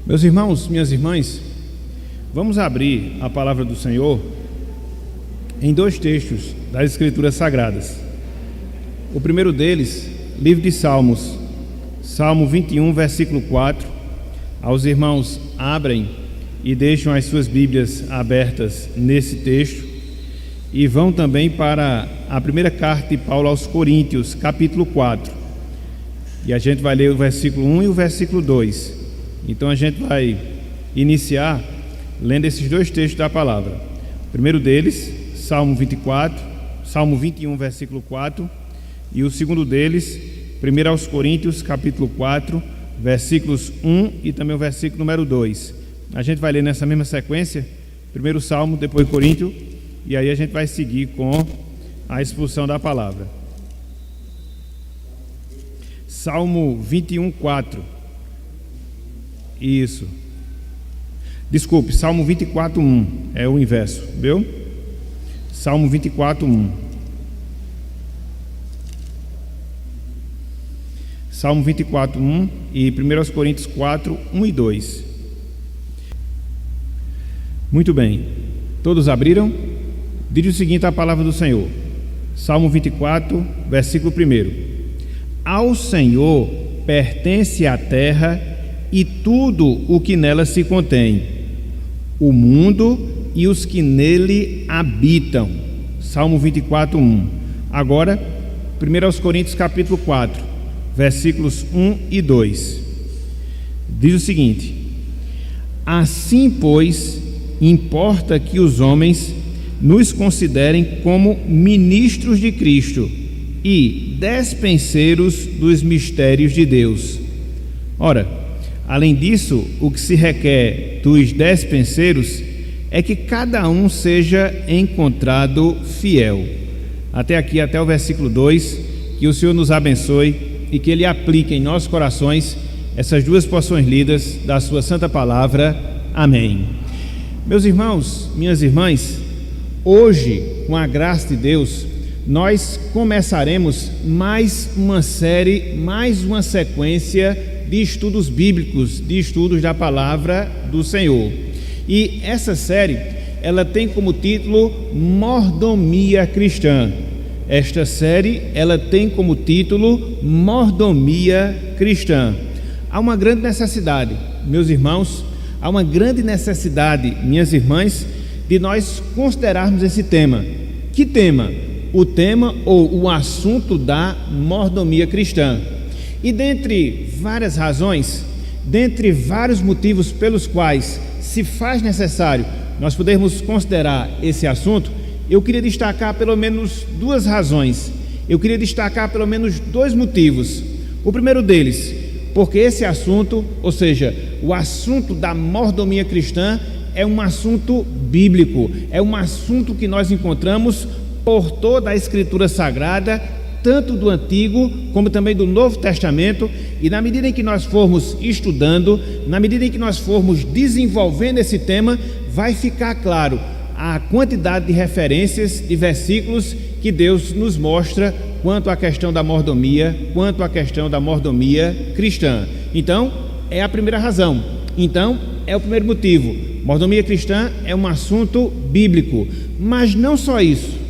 Meus irmãos, minhas irmãs, vamos abrir a palavra do Senhor em dois textos das Escrituras Sagradas. O primeiro deles, livro de Salmos, Salmo 21, versículo 4. Aos irmãos, abrem e deixam as suas Bíblias abertas nesse texto e vão também para a primeira carta de Paulo aos Coríntios, capítulo 4. E a gente vai ler o versículo 1 e o versículo 2. Então a gente vai iniciar lendo esses dois textos da palavra. O primeiro deles, Salmo 21, versículo 4, e o segundo deles, 1 aos Coríntios, capítulo 4, versículos 1 e também o versículo número 2. A gente vai ler nessa mesma sequência, primeiro Salmo, depois Coríntios, e aí a gente vai seguir com a exposição da palavra. Salmo 21, 4. Isso. Desculpe, Salmo 24, 1. É o inverso, viu? Salmo 24, 1. Salmo 24, 1 e 1 Coríntios 4, 1 e 2. Muito bem. Todos abriram? Diz o seguinte a palavra do Senhor. Salmo 24, versículo 1. Ao Senhor pertence a terra e tudo o que nela se contém, o mundo e os que nele habitam. Salmo 24, 1. Agora, 1 Coríntios capítulo 4, versículos 1 e 2. Diz o seguinte: assim, pois, importa que os homens nos considerem como ministros de Cristo e despenseiros dos mistérios de Deus. Ora, além disso, o que se requer dos despenseiros é que cada um seja encontrado fiel. Até aqui, até o versículo 2, que o Senhor nos abençoe e que Ele aplique em nossos corações essas duas porções lidas da sua santa palavra. Amém. Meus irmãos, minhas irmãs, hoje, com a graça de Deus, nós começaremos mais uma série, mais uma sequência de estudos bíblicos, de estudos da palavra do Senhor. E essa série, ela tem como título Mordomia Cristã. Esta série, ela tem como título Mordomia Cristã. Há uma grande necessidade, meus irmãos, há uma grande necessidade, minhas irmãs, de nós considerarmos esse tema. Que tema? O tema ou o assunto da mordomia cristã. E dentre várias razões, dentre vários motivos pelos quais se faz necessário nós podermos considerar esse assunto, eu queria destacar pelo menos duas razões. Eu queria destacar pelo menos dois motivos. O primeiro deles, porque esse assunto, ou seja, o assunto da mordomia cristã, é um assunto bíblico, é um assunto que nós encontramos por toda a Escritura Sagrada, tanto do Antigo como também do Novo Testamento, e na medida em que nós formos estudando, na medida em que nós formos desenvolvendo esse tema, vai ficar claro a quantidade de referências, de versículos que Deus nos mostra quanto à questão da mordomia, cristã. Então, é a primeira razão. Então, é o primeiro motivo. Mordomia cristã é um assunto bíblico, mas não só isso.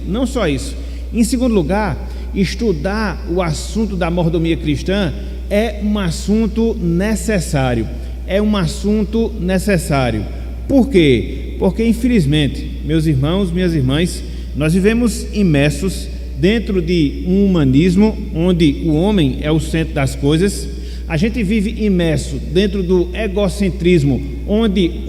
Em segundo lugar, estudar o assunto da mordomia cristã é um assunto necessário. Por quê? Porque, infelizmente, meus irmãos, minhas irmãs, nós vivemos imersos dentro de um humanismo onde o homem é o centro das coisas. A gente vive imerso dentro do egocentrismo, onde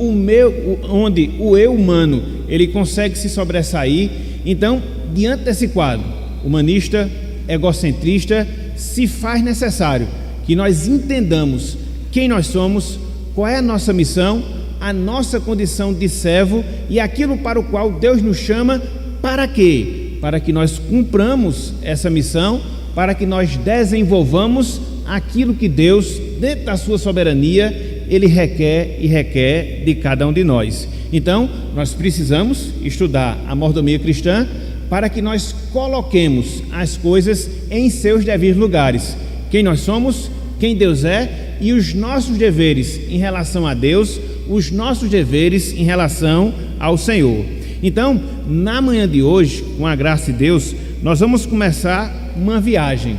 o eu humano ele consegue se sobressair. Então, diante desse quadro humanista, egocentrista, se faz necessário que nós entendamos quem nós somos, qual é a nossa missão, a nossa condição de servo e aquilo para o qual Deus nos chama. Para quê? Para que nós cumpramos essa missão, para que nós desenvolvamos aquilo que Deus, dentro da sua soberania, Ele requer de cada um de nós. Então, nós precisamos estudar a mordomia cristã para que nós coloquemos as coisas em seus devidos lugares. Quem nós somos, quem Deus é e os nossos deveres em relação a Deus, os nossos deveres em relação ao Senhor. Então, na manhã de hoje, com a graça de Deus, nós vamos começar uma viagem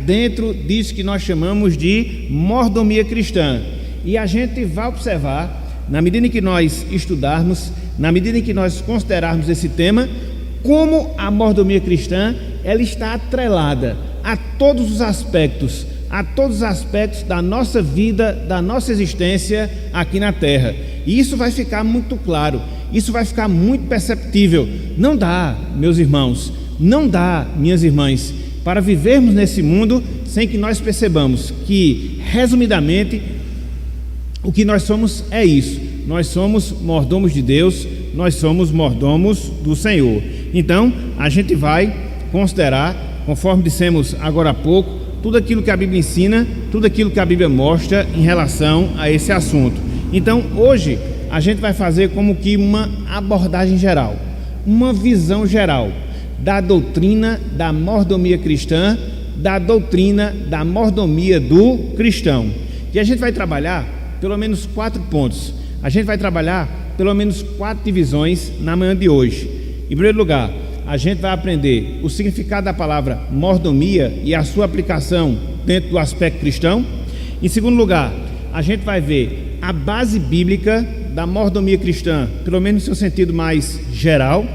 dentro disso que nós chamamos de mordomia cristã. E a gente vai observar, na medida em que nós estudarmos, na medida em que nós considerarmos esse tema, como a mordomia cristã ela está atrelada a todos os aspectos da nossa vida, da nossa existência aqui na terra. E isso vai ficar muito claro, isso vai ficar muito perceptível. Não dá, meus irmãos, não dá, minhas irmãs, para vivermos nesse mundo sem que nós percebamos que, resumidamente, o que nós somos é isso: nós somos mordomos de Deus, nós somos mordomos do Senhor. Então, a gente vai considerar, conforme dissemos agora há pouco, tudo aquilo que a Bíblia ensina, tudo aquilo que a Bíblia mostra em relação a esse assunto. Então, hoje, a gente vai fazer como que uma abordagem geral, uma visão geral da doutrina da mordomia cristã, da doutrina da mordomia do cristão. E a gente vai trabalhar pelo menos 4 pontos. A gente vai trabalhar pelo menos 4 divisões na manhã de hoje. Em primeiro lugar, a gente vai aprender o significado da palavra mordomia e a sua aplicação dentro do aspecto cristão. Em segundo lugar, a gente vai ver a base bíblica da mordomia cristã, pelo menos no seu sentido mais geral.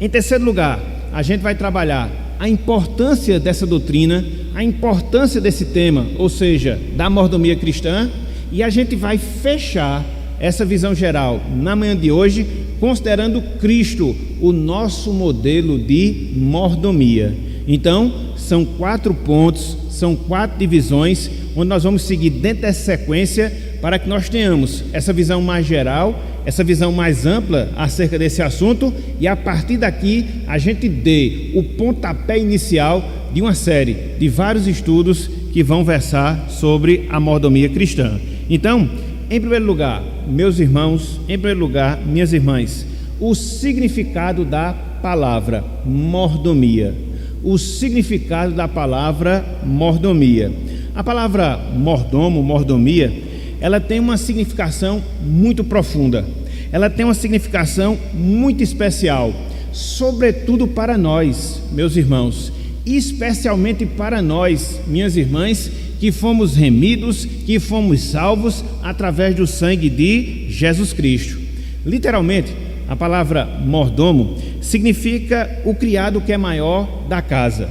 Em terceiro lugar, a gente vai trabalhar a importância dessa doutrina, a importância desse tema, ou seja, da mordomia cristã. E a gente vai fechar essa visão geral na manhã de hoje, considerando Cristo o nosso modelo de mordomia. Então, são 4 pontos, são 4 divisões, onde nós vamos seguir dentro dessa sequência, para que nós tenhamos essa visão mais geral, essa visão mais ampla acerca desse assunto, e a partir daqui a gente dê o pontapé inicial de uma série de vários estudos que vão versar sobre a mordomia cristã. Então, em primeiro lugar, meus irmãos, em primeiro lugar, minhas irmãs, o significado da palavra mordomia. O significado da palavra mordomia. A palavra mordomo, mordomia, ela tem uma significação muito profunda. Ela tem uma significação muito especial, sobretudo para nós, meus irmãos, especialmente para nós, minhas irmãs, que fomos remidos, que fomos salvos através do sangue de Jesus Cristo. Literalmente, a palavra mordomo significa o criado que é maior da casa.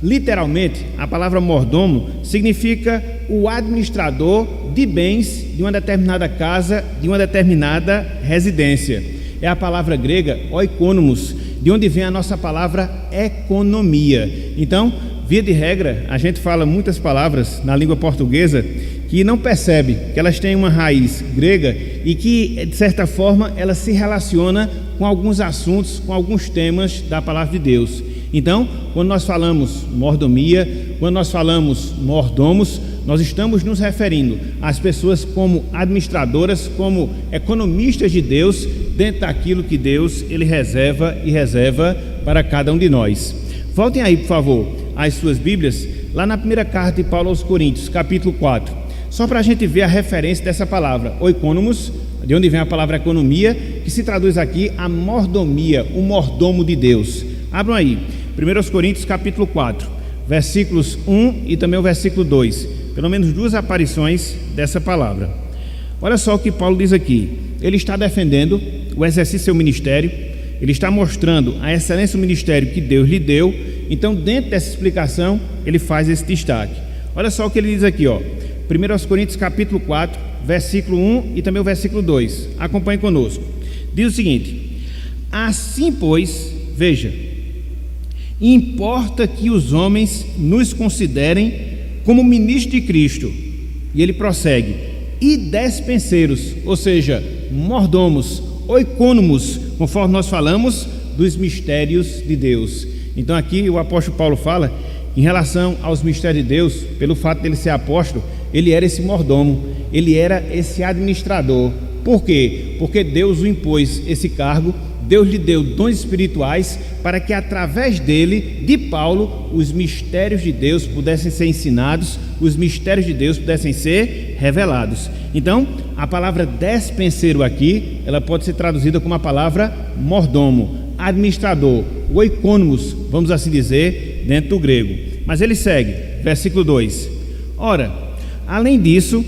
Literalmente, a palavra mordomo significa o administrador de bens de uma determinada casa, de uma determinada residência. É a palavra grega oikonomos, de onde vem a nossa palavra economia. Então, via de regra, a gente fala muitas palavras na língua portuguesa que não percebe que elas têm uma raiz grega e que, de certa forma, ela se relaciona com alguns assuntos, com alguns temas da palavra de Deus. Então, quando nós falamos mordomia, quando nós falamos mordomos, nós estamos nos referindo às pessoas como administradoras, como economistas de Deus, dentro daquilo que Deus ele reserva e reserva para cada um de nós. Voltem aí, por favor, às suas Bíblias, lá na primeira carta de Paulo aos Coríntios, capítulo 4, só para a gente ver a referência dessa palavra, oikonomos, de onde vem a palavra economia, que se traduz aqui a mordomia, o mordomo de Deus. Abram aí, 1 Coríntios capítulo 4, versículos 1 e também o versículo 2, pelo menos 2 aparições dessa palavra. Olha só o que Paulo diz aqui. Ele está defendendo o exercício do seu ministério, ele está mostrando a excelência do ministério que Deus lhe deu. Então, dentro dessa explicação, ele faz esse destaque. Olha só o que ele diz aqui, ó. 1 Coríntios capítulo 4, versículo 1 e também o versículo 2. Acompanhe conosco. Diz o seguinte: assim, pois, veja, importa que os homens nos considerem como ministros de Cristo. E ele prossegue: e despenseiros, ou seja, mordomos, oikonomos, conforme nós falamos, dos mistérios de Deus. Então aqui o apóstolo Paulo fala em relação aos mistérios de Deus, pelo fato dele ser apóstolo, ele era esse mordomo, ele era esse administrador. Por quê? Porque Deus o impôs esse cargo, Deus lhe deu dons espirituais para que através dele, de Paulo, os mistérios de Deus pudessem ser ensinados, os mistérios de Deus pudessem ser revelados. Então, a palavra despenseiro aqui, ela pode ser traduzida como a palavra mordomo, administrador, oikonomos, vamos assim dizer, dentro do grego. Mas ele segue, versículo 2: ora, além disso,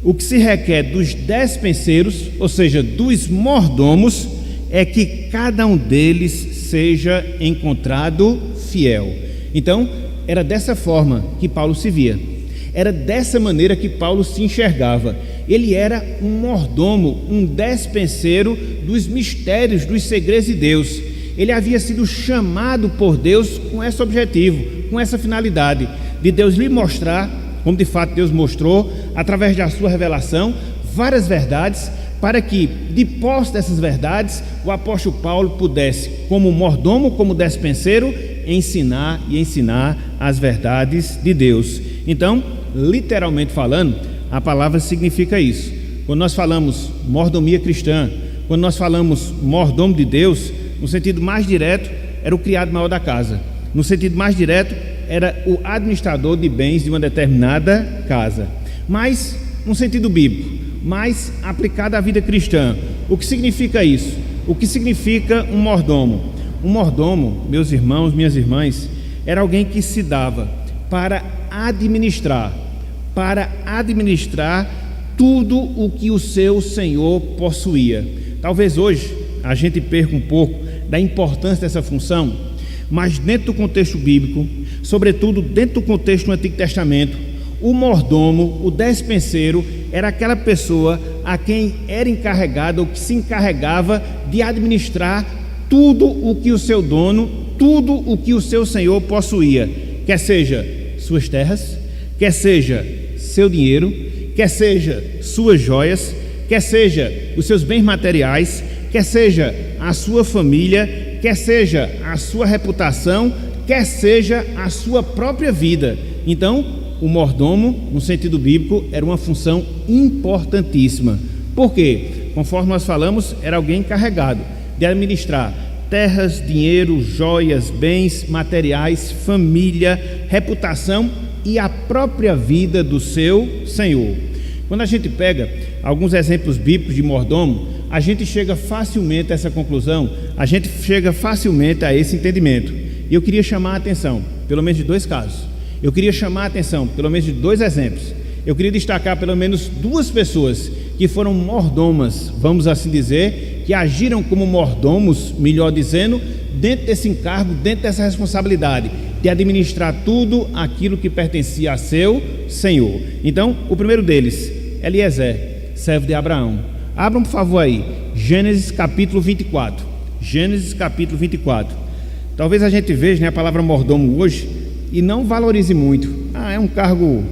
o que se requer dos despenseiros, ou seja, dos mordomos, é que cada um deles seja encontrado fiel. Então, era dessa forma que Paulo se via, era dessa maneira que Paulo se enxergava. Ele era um mordomo, um despenseiro dos mistérios, dos segredos de Deus. Ele havia sido chamado por Deus com esse objetivo, com essa finalidade, de Deus lhe mostrar, como de fato Deus mostrou, através da sua revelação, várias verdades, para que, de posse dessas verdades, o apóstolo Paulo pudesse, como mordomo, como despenseiro, ensinar as verdades de Deus. Então, literalmente falando, a palavra significa isso. Quando nós falamos mordomia cristã, quando nós falamos mordomo de Deus, no sentido mais direto, era o criado maior da casa. No sentido mais direto, era o administrador de bens de uma determinada casa. Mas, no sentido bíblico, mais aplicado à vida cristã, o que significa isso? O que significa um mordomo? Um mordomo, meus irmãos, minhas irmãs, era alguém que se dava para administrar tudo o que o seu senhor possuía. Talvez hoje a gente perca um pouco da importância dessa função, mas dentro do contexto bíblico, sobretudo dentro do contexto do Antigo Testamento, o mordomo, o despenseiro, era aquela pessoa a quem era encarregado ou que se encarregava de administrar tudo o que o seu dono, tudo o que o seu senhor possuía, quer seja suas terras, quer seja seu dinheiro, quer seja suas joias, quer seja os seus bens materiais, quer seja a sua família, quer seja a sua reputação, quer seja a sua própria vida. Então, o mordomo, no sentido bíblico, era uma função importantíssima. Por quê? Conforme nós falamos, era alguém encarregado de administrar terras, dinheiro, joias, bens materiais, família, reputação e a própria vida do seu senhor. Quando a gente pega alguns exemplos bíblicos de mordomo, a gente chega facilmente a essa conclusão, a gente chega facilmente a esse entendimento. E eu queria chamar a atenção, pelo menos de dois casos. Eu queria chamar a atenção, pelo menos de dois exemplos. Eu queria destacar pelo menos duas pessoas que foram mordomas, vamos assim dizer, que agiram como mordomos, melhor dizendo, dentro desse encargo, dentro dessa responsabilidade de administrar tudo aquilo que pertencia a seu senhor. Então, o primeiro deles, Eliezer, servo de Abraão. Abram, por favor, aí, Gênesis capítulo 24. Gênesis capítulo 24. Talvez a gente veja, a palavra mordomo hoje e não valorize muito. É um cargo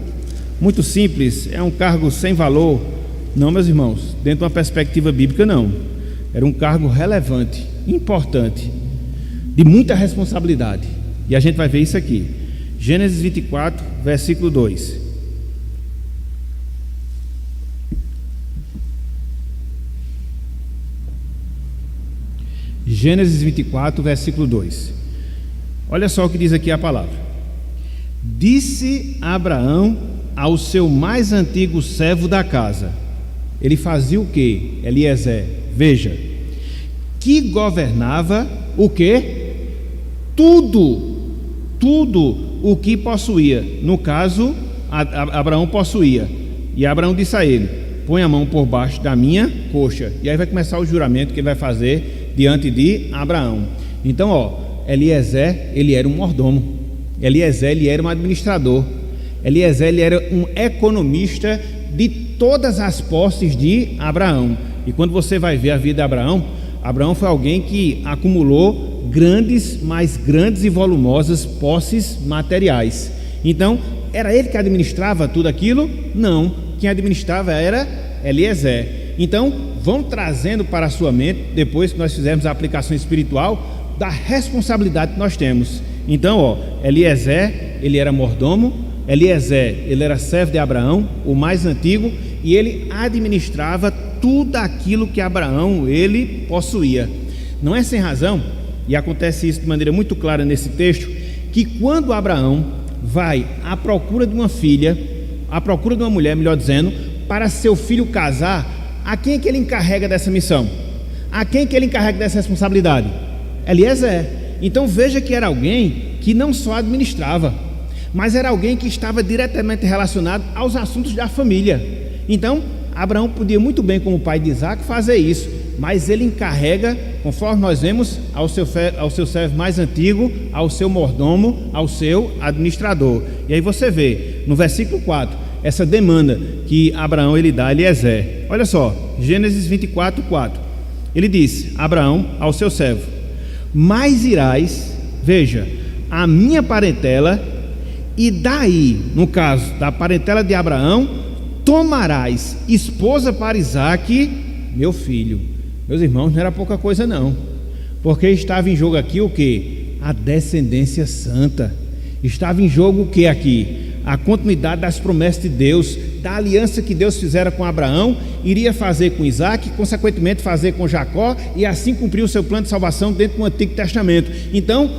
muito simples, é um cargo sem valor. Não, meus irmãos, dentro de uma perspectiva bíblica, não. Era um cargo relevante, importante, de muita responsabilidade. E a gente vai ver isso aqui. Gênesis 24, versículo 2. Gênesis 24, versículo 2. Olha só o que diz aqui a palavra. Disse Abraão ao seu mais antigo servo da casa. Ele fazia o quê? Eliezer, veja, que governava o quê? Tudo o que possuía. No caso, Abraão possuía. E Abraão disse a ele: põe a mão por baixo da minha coxa. E aí vai começar o juramento que ele vai fazer diante de Abraão. Então, Eliezer, ele era um mordomo. Eliezer, ele era um administrador. Eliezer, ele era um economista de todas as posses de Abraão. E quando você vai ver a vida de Abraão, Abraão foi alguém que acumulou grandes, mais grandes e volumosas posses materiais. Então, era ele que administrava tudo aquilo? Não, quem administrava era Eliezer. Então, vão trazendo para a sua mente, depois que nós fizermos a aplicação espiritual, da responsabilidade que nós temos. Então, Eliezer, ele era mordomo. Eliezer, ele era servo de Abraão, o mais antigo, e ele administrava tudo aquilo que Abraão, ele possuía. Não é sem razão, e acontece isso de maneira muito clara nesse texto, que quando Abraão vai à procura de uma filha, à procura de uma mulher, melhor dizendo, para seu filho casar, a quem é que ele encarrega dessa missão? A quem é que ele encarrega dessa responsabilidade? Eliezer. Então veja que era alguém que não só administrava, mas era alguém que estava diretamente relacionado aos assuntos da família. Então Abraão podia muito bem, como pai de Isaac, fazer isso, mas ele encarrega, conforme nós vemos, ao seu servo mais antigo, ao seu mordomo, ao seu administrador. E aí você vê no versículo 4 essa demanda que Abraão ele dá a Eliezer. Olha só, Gênesis 24, 4. Ele disse, Abraão ao seu servo: mas irás, veja, a minha parentela, e daí, no caso da parentela de Abraão, tomarás esposa para Isaque, meu filho. Meus irmãos, não era pouca coisa não, porque estava em jogo aqui o que? A descendência santa. Estava em jogo o que aqui? A continuidade das promessas de Deus, da aliança que Deus fizera com Abraão, iria fazer com Isaque, consequentemente fazer com Jacó, e assim cumprir o seu plano de salvação dentro do Antigo Testamento. Então,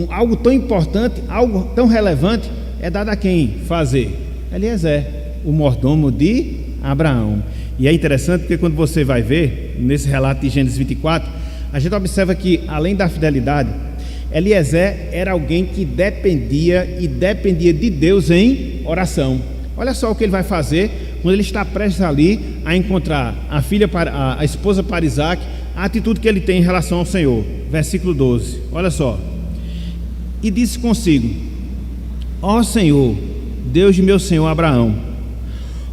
algo tão importante, algo tão relevante, é dado a quem fazer? Eliezer, o mordomo de Abraão. E é interessante porque quando você vai ver nesse relato de Gênesis 24, a gente observa que, além da fidelidade, Eliezer era alguém que dependia de Deus em oração. Olha só o que ele vai fazer quando ele está prestes ali a encontrar a esposa para Isaque, a atitude que ele tem em relação ao Senhor. Versículo 12, olha só. E disse consigo: ó Senhor, Deus de meu senhor Abraão,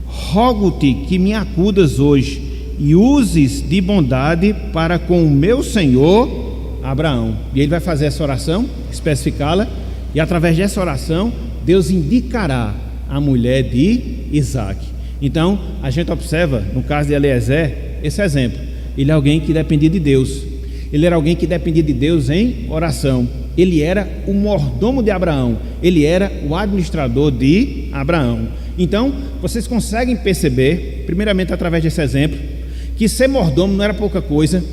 rogo-te que me acudas hoje e uses de bondade para com o meu senhor Abraão. E ele vai fazer essa oração, especificá-la, e através dessa oração Deus indicará a mulher de Isaque. Então a gente observa no caso de Eliezer esse exemplo. Ele é alguém que dependia de Deus, ele era alguém que dependia de Deus em oração. Ele era o mordomo de Abraão, ele era o administrador de Abraão. Então vocês conseguem perceber, primeiramente através desse exemplo, que ser mordomo não era pouca coisa,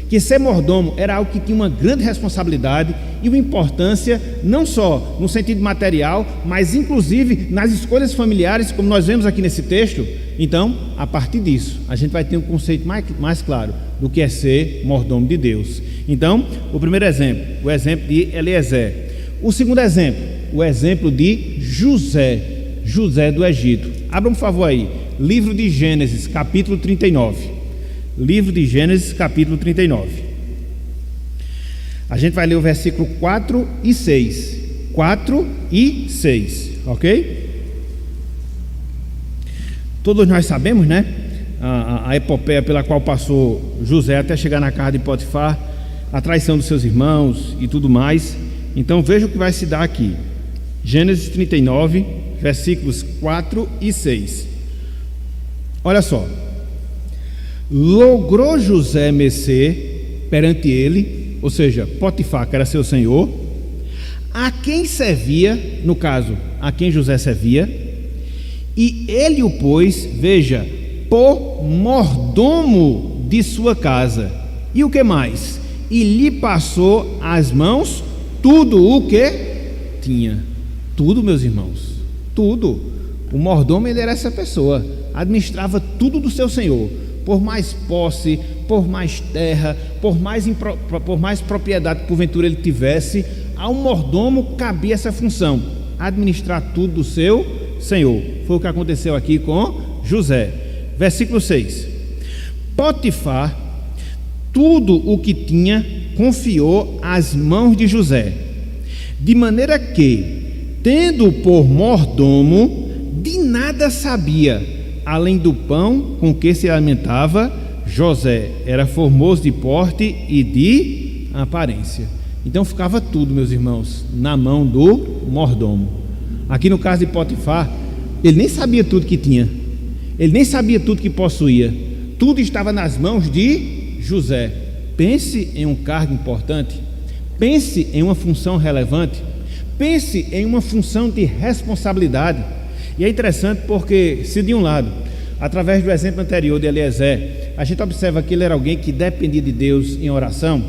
que ser mordomo era algo que tinha uma grande responsabilidade e uma importância, não só no sentido material, mas inclusive nas escolhas familiares, como nós vemos aqui nesse texto. Então, a partir disso, a gente vai ter um conceito mais claro do que é ser mordomo de Deus. Então, o primeiro exemplo, o exemplo de Eliezer. O segundo exemplo, o exemplo de José do Egito. Abra um favor aí, livro de Gênesis, capítulo 39. Livro de Gênesis, capítulo 39. A gente vai ler o versículo 4 e 6. 4 e 6, ok? Todos nós sabemos, né? A epopeia pela qual passou José até chegar na casa de Potifar, a traição dos seus irmãos e tudo mais. Então veja o que vai se dar aqui. Gênesis 39, versículos 4 e 6. Olha só. Logrou José mercê perante ele, ou seja, Potifar, que era seu senhor, a quem servia, no caso, a quem José servia, e ele o pôs, veja, por mordomo de sua casa. E o que mais? E lhe passou às mãos tudo o que tinha. Tudo, meus irmãos, tudo. O mordomo, ele era essa pessoa, administrava tudo do seu senhor. Por mais posse, por mais terra, por mais propriedade que porventura ele tivesse, ao mordomo cabia essa função, administrar tudo do seu senhor. Foi o que aconteceu aqui com José. Versículo 6. Potifar tudo o que tinha confiou às mãos de José, de maneira que, tendo por mordomo, de nada sabia, além do pão com que se alimentava. José era formoso de porte e de aparência. Então ficava tudo, meus irmãos, na mão do mordomo. Aqui no caso de Potifar, ele nem sabia tudo que tinha, ele nem sabia tudo que possuía, tudo estava nas mãos de José. Pense em um cargo importante, pense em uma função relevante, pense em uma função de responsabilidade. E é interessante porque, se de um lado, através do exemplo anterior de Eliezer, a gente observa que ele era alguém que dependia de Deus em oração,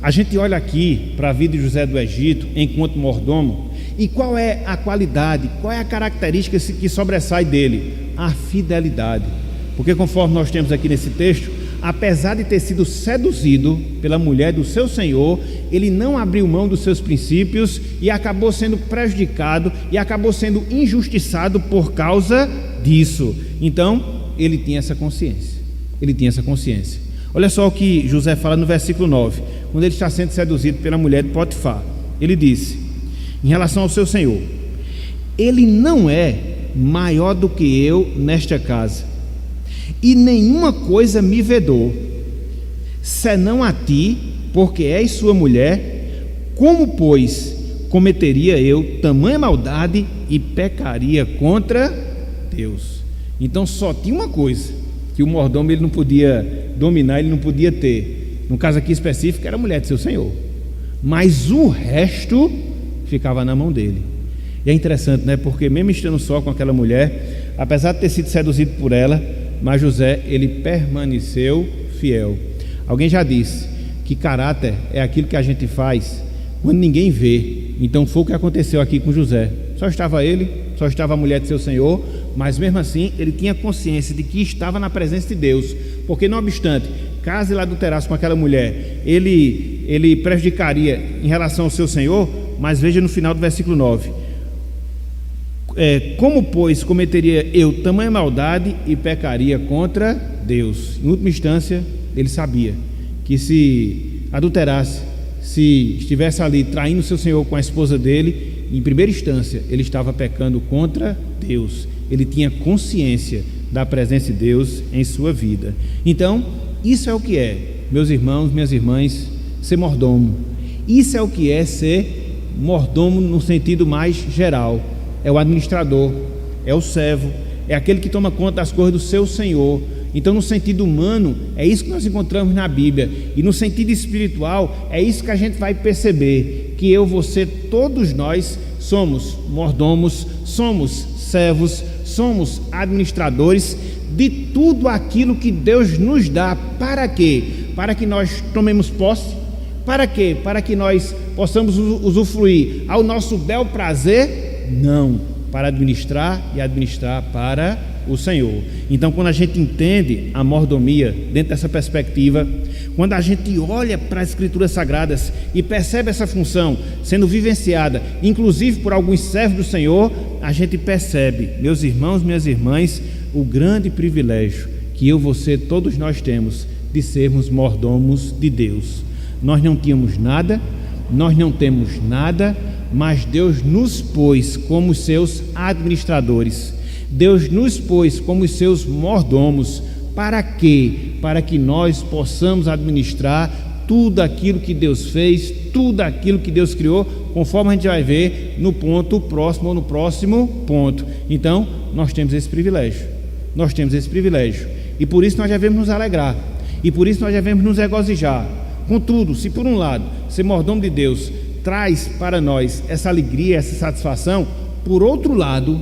A gente olha aqui para a vida de José do Egito enquanto mordomo, e qual é a qualidade, qual é a característica que sobressai dele? A fidelidade. Porque conforme nós temos aqui nesse texto, apesar de ter sido seduzido pela mulher do seu senhor, ele não abriu mão dos seus princípios e acabou sendo prejudicado e acabou sendo injustiçado por causa disso. Então, ele tinha essa consciência. Ele tinha essa consciência. Olha só o que José fala no versículo 9, quando ele está sendo seduzido pela mulher de Potifar. Ele disse, em relação ao seu senhor: ele não é maior do que eu nesta casa, e nenhuma coisa me vedou, senão a ti, porque és sua mulher. Como, pois, cometeria eu tamanha maldade e pecaria contra Deus? Então só tinha uma coisa que o mordomo ele não podia dominar, ele não podia ter. No caso aqui específico era a mulher de seu senhor, mas o resto ficava na mão dele. E é interessante, né? Porque mesmo estando só com aquela mulher, apesar de ter sido seduzido por ela, mas José, ele permaneceu fiel. Alguém já disse que caráter é aquilo que a gente faz quando ninguém vê. Então foi o que aconteceu aqui com José. Só estava ele, só estava a mulher de seu senhor, mas mesmo assim ele tinha consciência de que estava na presença de Deus, porque não obstante, caso ele adulterasse com aquela mulher, ele prejudicaria em relação ao seu senhor. Mas veja no final do versículo 9: como, pois, cometeria eu tamanha maldade e pecaria contra Deus? Em última instância, ele sabia que se adulterasse, se estivesse ali traindo seu senhor com a esposa dele, em primeira instância, ele estava pecando contra Deus. Ele tinha consciência da presença de Deus em sua vida. Então, isso é o que é, meus irmãos, minhas irmãs, ser mordomo. Isso é o que é ser mordomo no sentido mais geral. É o administrador, é o servo, é aquele que toma conta das coisas do seu senhor. Então, no sentido humano, é isso que nós encontramos na Bíblia. E no sentido espiritual, é isso que a gente vai perceber, que eu, você, todos nós somos mordomos, somos servos, somos administradores de tudo aquilo que Deus nos dá. Para quê? Para que nós tomemos posse. Para quê? Para que nós possamos usufruir ao nosso bel prazer? Não, para administrar e administrar para o Senhor. Então, quando a gente entende a mordomia dentro dessa perspectiva, quando a gente olha para as Escrituras Sagradas e percebe essa função sendo vivenciada, inclusive por alguns servos do Senhor, a gente percebe, meus irmãos, minhas irmãs, o grande privilégio que eu, você, todos nós temos de sermos mordomos de Deus. Nós não tínhamos nada, nós não temos nada, mas Deus nos pôs como seus administradores. Deus nos pôs como seus mordomos. Para quê? Para que nós possamos administrar tudo aquilo que Deus fez, tudo aquilo que Deus criou, conforme a gente vai ver no ponto próximo ou no próximo ponto. Então, nós temos esse privilégio. Nós temos esse privilégio. E por isso nós devemos nos alegrar. E por isso nós devemos nos regozijar. Contudo, se por um lado, ser mordomo de Deus traz para nós essa alegria, essa satisfação, por outro lado,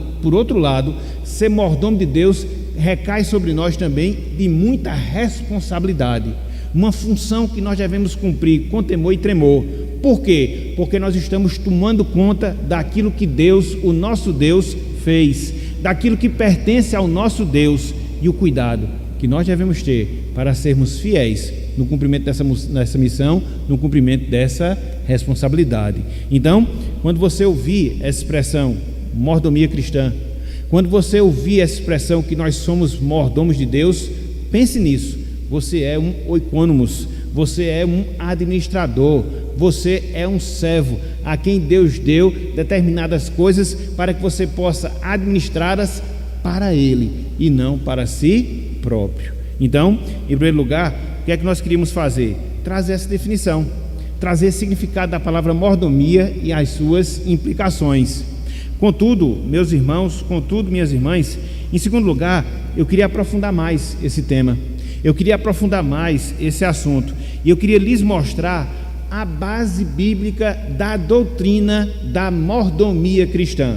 ser mordomo de Deus recai sobre nós também de muita responsabilidade, uma função que nós devemos cumprir com temor e tremor. Por quê? Porque nós estamos tomando conta daquilo que Deus, o nosso Deus, fez, daquilo que pertence ao nosso Deus, e o cuidado que nós devemos ter para sermos fiéis no cumprimento dessa missão, no cumprimento dessa responsabilidade. Então, quando você ouvir essa expressão mordomia cristã, quando você ouvir essa expressão que nós somos mordomos de Deus, pense nisso. Você é um oikonomos, você é um administrador, você é um servo a quem Deus deu determinadas coisas para que você possa administrá-las para Ele e não para si próprio. Então, em primeiro lugar, o que é que nós queríamos fazer? Trazer essa definição, trazer esse significado da palavra mordomia e as suas implicações. Contudo, meus irmãos, minhas irmãs, em segundo lugar, eu queria aprofundar mais esse tema, eu queria aprofundar mais esse assunto, e eu queria lhes mostrar a base bíblica da doutrina da mordomia cristã,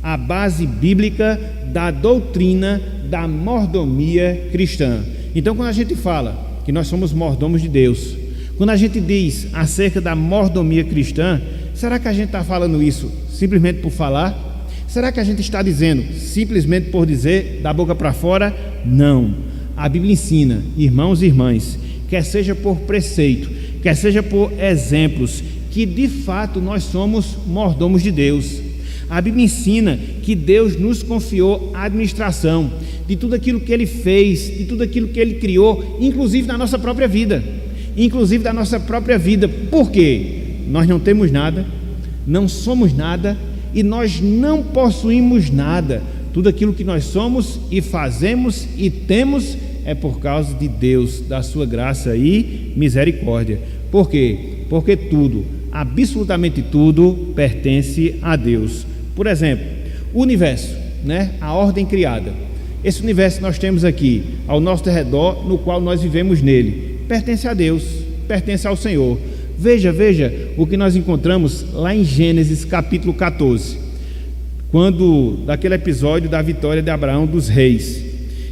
a base bíblica da doutrina da mordomia cristã. Então, quando a gente fala que nós somos mordomos de Deus, Quando a gente diz acerca da mordomia cristã, será que a gente está falando isso simplesmente por falar? Será que a gente está dizendo simplesmente por dizer, da boca para fora? Não. A Bíblia ensina, irmãos e irmãs, quer seja por preceito, quer seja por exemplos, que de fato nós somos mordomos de Deus. A Bíblia ensina que Deus nos confiou a administração de tudo aquilo que Ele fez, de tudo aquilo que Ele criou, inclusive da nossa própria vida. Por quê? Nós não temos nada, não somos nada e nós não possuímos nada. Tudo aquilo que nós somos e fazemos e temos é por causa de Deus, da sua graça e misericórdia. Por quê? Porque tudo, absolutamente tudo, pertence a Deus. Por exemplo, o universo, a ordem criada. Esse universo que nós temos aqui ao nosso redor, no qual nós vivemos nele, pertence a Deus, pertence ao Senhor. Veja o que nós encontramos lá em Gênesis capítulo 14, quando daquele episódio da vitória de Abraão dos reis,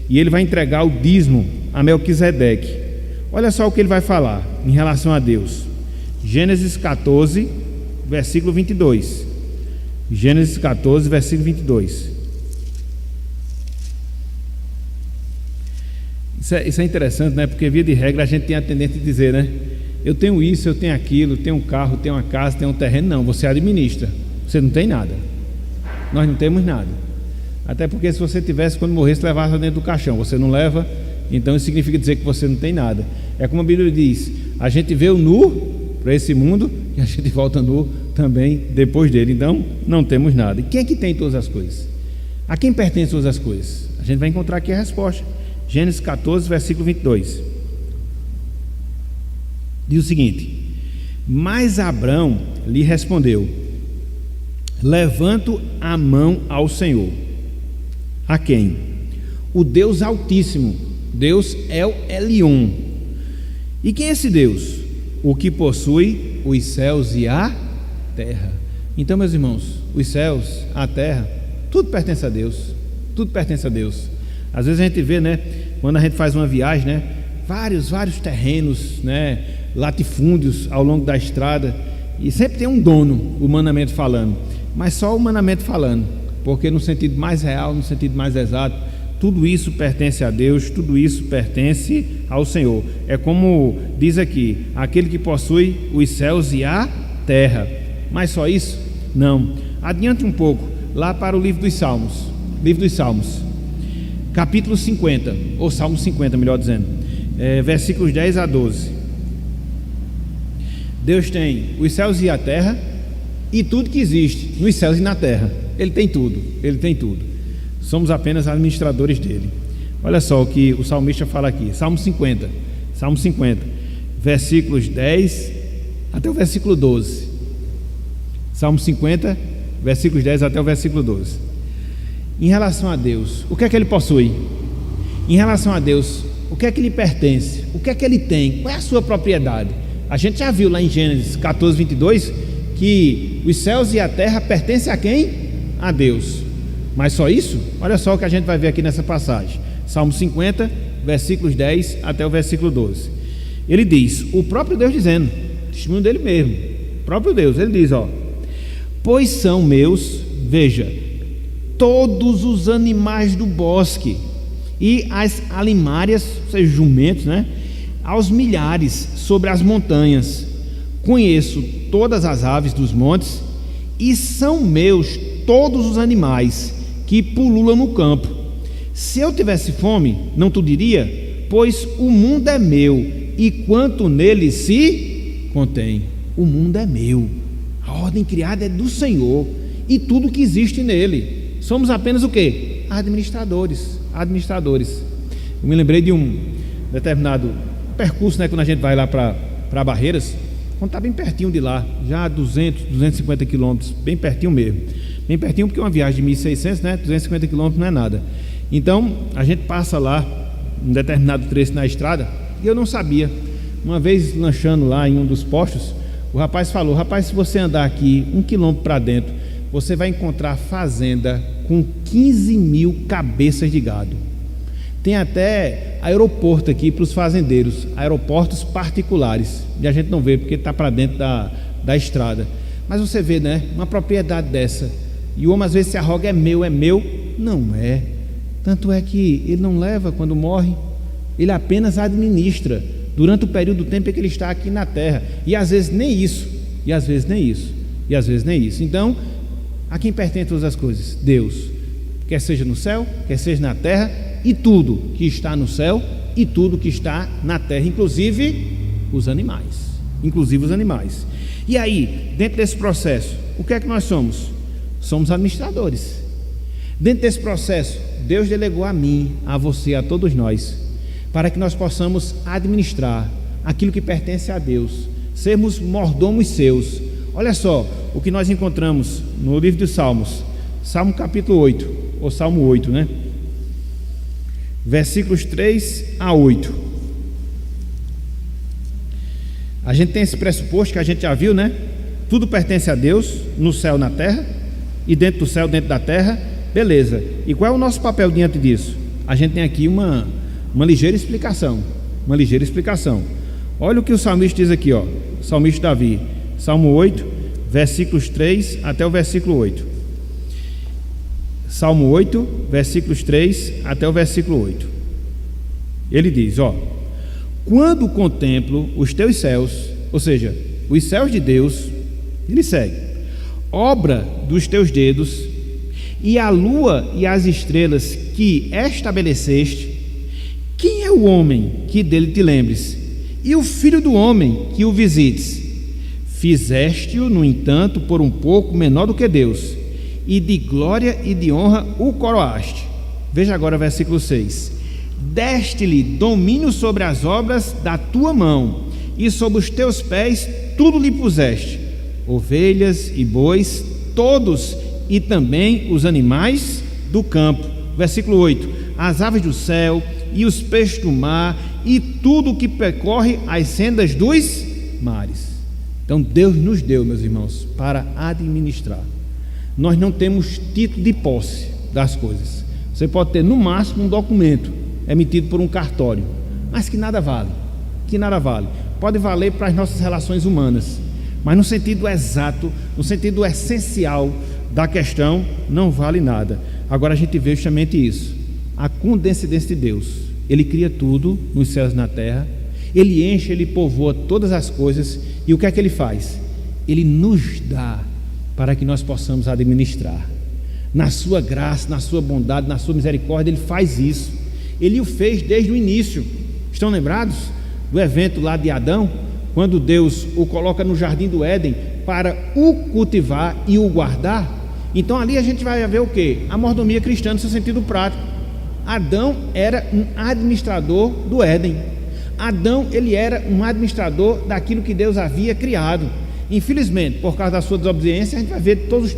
e ele vai entregar o dízimo a Melquisedeque. Olha só o que ele vai falar em relação a Deus. Gênesis 14, versículo 22. Gênesis 14, versículo 22. Isso é interessante, porque via de regra a gente tem a tendência de dizer, eu tenho isso, eu tenho aquilo, tenho um carro, tenho uma casa, tenho um terreno. Não, você administra, você não tem nada. Nós não temos nada. Até porque se você tivesse, quando morresse, levasse dentro do caixão. Você não leva, então isso significa dizer que você não tem nada. É como a Bíblia diz, a gente veio nu para esse mundo e a gente volta nu também depois dele. Então não temos nada. E quem é que tem todas as coisas? A quem pertencem todas as coisas? A gente vai encontrar aqui a resposta. Gênesis 14, versículo 22. Diz o seguinte: mas Abrão lhe respondeu: levanto a mão ao Senhor. A quem? O Deus Altíssimo. Deus é o Elion. E quem é esse Deus? O que possui os céus e a terra. Então, meus irmãos, os céus, a terra, tudo pertence a Deus. Tudo pertence a Deus. Às vezes a gente vê, quando a gente faz uma viagem, vários terrenos, latifúndios ao longo da estrada, e sempre tem um dono, humanamente falando, mas só humanamente falando, porque no sentido mais real, no sentido mais exato, tudo isso pertence a Deus, tudo isso pertence ao Senhor. É como diz aqui, aquele que possui os céus e a terra. Mas só isso? Não. Adiante um pouco, lá para o livro dos Salmos, capítulo 50, ou Salmo 50, melhor dizendo, versículos 10 a 12. Deus tem os céus e a terra e tudo que existe nos céus e na terra. Ele tem tudo. Somos apenas administradores dele. Olha só o que o salmista fala aqui, Salmo 50, versículos 10 até o versículo 12. Salmo 50, versículos 10 até o versículo 12. Em relação a Deus, o que é que ele possui? Em relação a Deus, o que é que lhe pertence? O que é que ele tem? Qual é a sua propriedade? A gente já viu lá em Gênesis 14, 22 que os céus e a terra pertencem a quem? A Deus. Mas só isso? Olha só o que a gente vai ver aqui nessa passagem. Salmo 50, versículos 10 até o versículo 12. Ele diz, o próprio Deus dizendo, testemunho dele mesmo, o próprio Deus, ele diz, pois são meus, veja, todos os animais do bosque e as alimárias, ou seja, jumentos, aos milhares sobre as montanhas. Conheço todas as aves dos montes e são meus todos os animais que pululam no campo. Se eu tivesse fome, não tu diria? Pois o mundo é meu e quanto nele se contém. O mundo é meu, a ordem criada é do Senhor e tudo que existe nele. Somos apenas o quê? Administradores. Eu me lembrei de um determinado percurso, quando a gente vai lá para Barreiras, quando está bem pertinho de lá, já 250 quilômetros, bem pertinho mesmo. Bem pertinho porque uma viagem de 1.600, 250 quilômetros não é nada. Então, a gente passa lá, um determinado trecho na estrada, e eu não sabia. Uma vez lanchando lá em um dos postos, o rapaz falou, se você andar aqui 1 quilômetro para dentro, você vai encontrar fazenda com 15 mil cabeças de gado. Tem até aeroporto aqui para os fazendeiros, aeroportos particulares, e a gente não vê porque está para dentro da estrada. Mas você vê, né, uma propriedade dessa, e o homem às vezes se arroga, é meu, não é. Tanto é que ele não leva quando morre, ele apenas administra durante o período do tempo em que ele está aqui na terra, e às vezes nem isso, e às vezes nem isso, e às vezes nem isso. Então, a quem pertence todas as coisas? Deus, quer seja no céu, quer seja na terra, e tudo que está no céu e tudo que está na terra, inclusive os animais. E aí, dentro desse processo, o que é que nós somos? Somos administradores. Dentro desse processo, Deus delegou a mim, a você, a todos nós, para que nós possamos administrar aquilo que pertence a Deus, sermos mordomos seus. Olha só o que nós encontramos no livro dos Salmos, Salmo capítulo 8, ou Salmo 8, né? Versículos 3 a 8. A gente tem esse pressuposto que a gente já viu, né? Tudo pertence a Deus, no céu, na terra, e dentro do céu, dentro da terra. Beleza. E qual é o nosso papel diante disso? A gente tem aqui uma ligeira explicação. Olha o que o salmista diz aqui, ó. O salmista Davi, Salmo 8, versículos 3 até o versículo 8. Salmo 8, versículos 3 até o versículo 8. Ele diz, ó: quando contemplo os teus céus, ou seja, os céus de Deus, ele segue, obra dos teus dedos, e a lua e as estrelas que estabeleceste, quem é o homem que dele te lembres, e o filho do homem que o visites? Fizeste-o, no entanto, por um pouco menor do que Deus, e de glória e de honra o coroaste. Veja agora o versículo 6. Deste-lhe domínio sobre as obras da tua mão, e sobre os teus pés tudo lhe puseste, ovelhas e bois, todos, e também os animais do campo. Versículo 8. As aves do céu e os peixes do mar, e tudo o que percorre as sendas dos mares. Então Deus nos deu, meus irmãos, para administrar. Nós não temos título de posse das coisas. Você pode ter no máximo um documento emitido por um cartório, mas que nada vale. Pode valer para as nossas relações humanas, mas no sentido exato, no sentido essencial da questão, não vale nada. Agora a gente vê justamente isso, a condescendência de Deus. Ele cria tudo nos céus e na terra, ele enche, ele povoa todas as coisas, e o que é que ele faz? Ele nos dá para que nós possamos administrar. Na sua graça, na sua bondade, na sua misericórdia, ele faz isso. Ele o fez desde o início. Estão lembrados do evento lá de Adão, quando Deus o coloca no jardim do Éden para o cultivar e o guardar? Então ali a gente vai ver o quê? A mordomia cristã no seu sentido prático. Adão era um administrador do Éden. Adão, ele era um administrador daquilo que Deus havia criado. Infelizmente, por causa da sua desobediência, a gente vai ver todos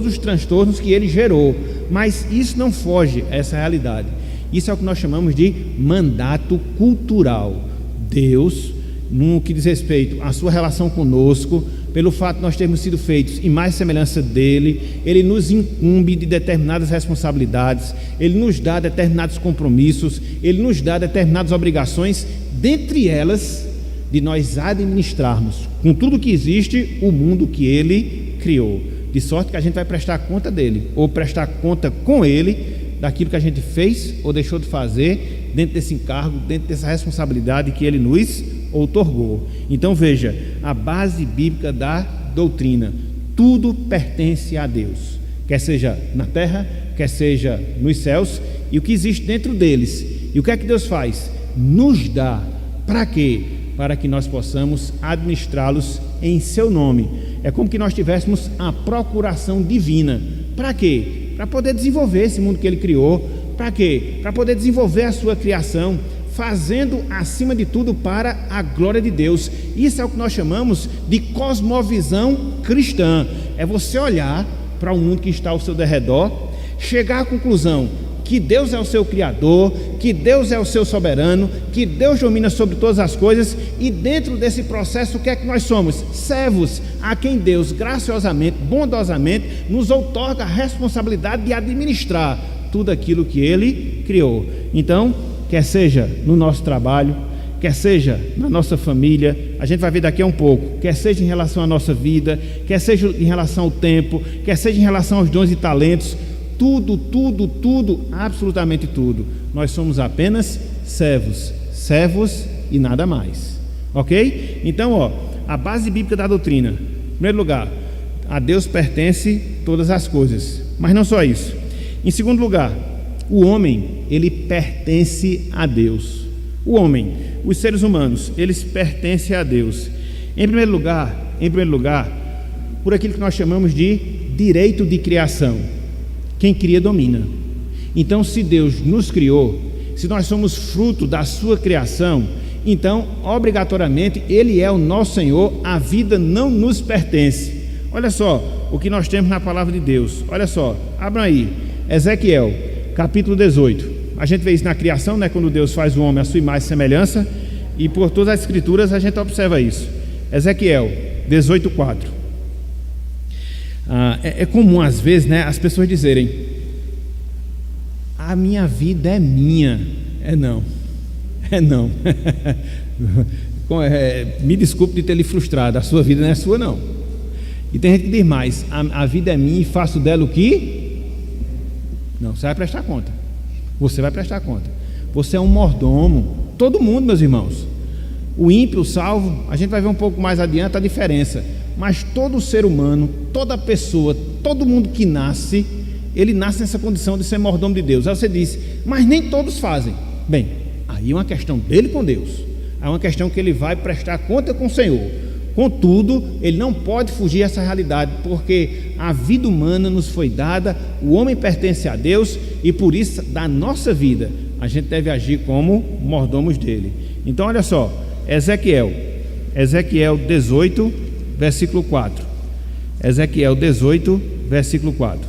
os transtornos que ele gerou, mas isso não foge a essa realidade. Isso é o que nós chamamos de mandato cultural. Deus, no que diz respeito à sua relação conosco, pelo fato de nós termos sido feitos em mais semelhança dele, ele nos incumbe de determinadas responsabilidades, ele nos dá determinados compromissos, ele nos dá determinadas obrigações, dentre elas, de nós administrarmos com tudo que existe o mundo que ele criou, de sorte que a gente vai prestar conta dele, ou prestar conta com ele daquilo que a gente fez ou deixou de fazer dentro desse encargo, dentro dessa responsabilidade que ele nos outorgou. Então veja, a base bíblica da doutrina: tudo pertence a Deus, quer seja na terra, quer seja nos céus, e o que existe dentro deles. E o que é que Deus faz? Nos dá. Para quê? Para que nós possamos administrá-los em seu nome. É como que nós tivéssemos a procuração divina. Para quê? Para poder desenvolver esse mundo que ele criou. Para quê? Para poder desenvolver a sua criação, fazendo acima de tudo para a glória de Deus. Isso é o que nós chamamos de cosmovisão cristã. É você olhar para o mundo que está ao seu derredor, chegar à conclusão que Deus é o seu Criador, que Deus é o seu soberano, que Deus domina sobre todas as coisas, e dentro desse processo o que é que nós somos? Servos a quem Deus graciosamente, bondosamente nos outorga a responsabilidade de administrar tudo aquilo que Ele criou. Então, quer seja no nosso trabalho, quer seja na nossa família, a gente vai ver daqui a um pouco, quer seja em relação à nossa vida, quer seja em relação ao tempo, quer seja em relação aos dons e talentos, tudo, absolutamente tudo. Nós somos apenas servos e nada mais. Ok? Então, a base bíblica da doutrina. Em primeiro lugar, a Deus pertence todas as coisas. Mas não só isso. Em segundo lugar, o homem, ele pertence a Deus. O homem, os seres humanos, eles pertencem a Deus. Em primeiro lugar, por aquilo que nós chamamos de direito de criação. Quem cria domina. Então, se Deus nos criou, se nós somos fruto da sua criação, então, obrigatoriamente, Ele é o nosso Senhor, a vida não nos pertence. Olha só o que nós temos na palavra de Deus. Olha só, abram aí, Ezequiel, capítulo 18. A gente vê isso na criação, né? Quando Deus faz o homem à sua imagem e semelhança, e por todas as escrituras a gente observa isso. Ezequiel 18:4. É comum às vezes, né, as pessoas dizerem: a minha vida é minha. Não. Me desculpe de ter lhe frustrado, a sua vida não é sua, não. E tem gente que diz mais: a vida é minha e faço dela o que? Não, você vai prestar conta. Você vai prestar conta. Você é um mordomo. Todo mundo, meus irmãos. O ímpio, o salvo, a gente vai ver um pouco mais adiante a diferença. Mas todo ser humano, toda pessoa, todo mundo que nasce, ele nasce nessa condição de ser mordomo de Deus. Aí você diz: mas nem todos fazem. Bem, aí é uma questão dele com Deus. É uma questão que ele vai prestar conta com o Senhor. Contudo, ele não pode fugir dessa realidade, porque a vida humana nos foi dada, o homem pertence a Deus, e por isso, da nossa vida, a gente deve agir como mordomos dele. Então, olha só, Ezequiel 18, versículo 4. Ezequiel 18, versículo 4.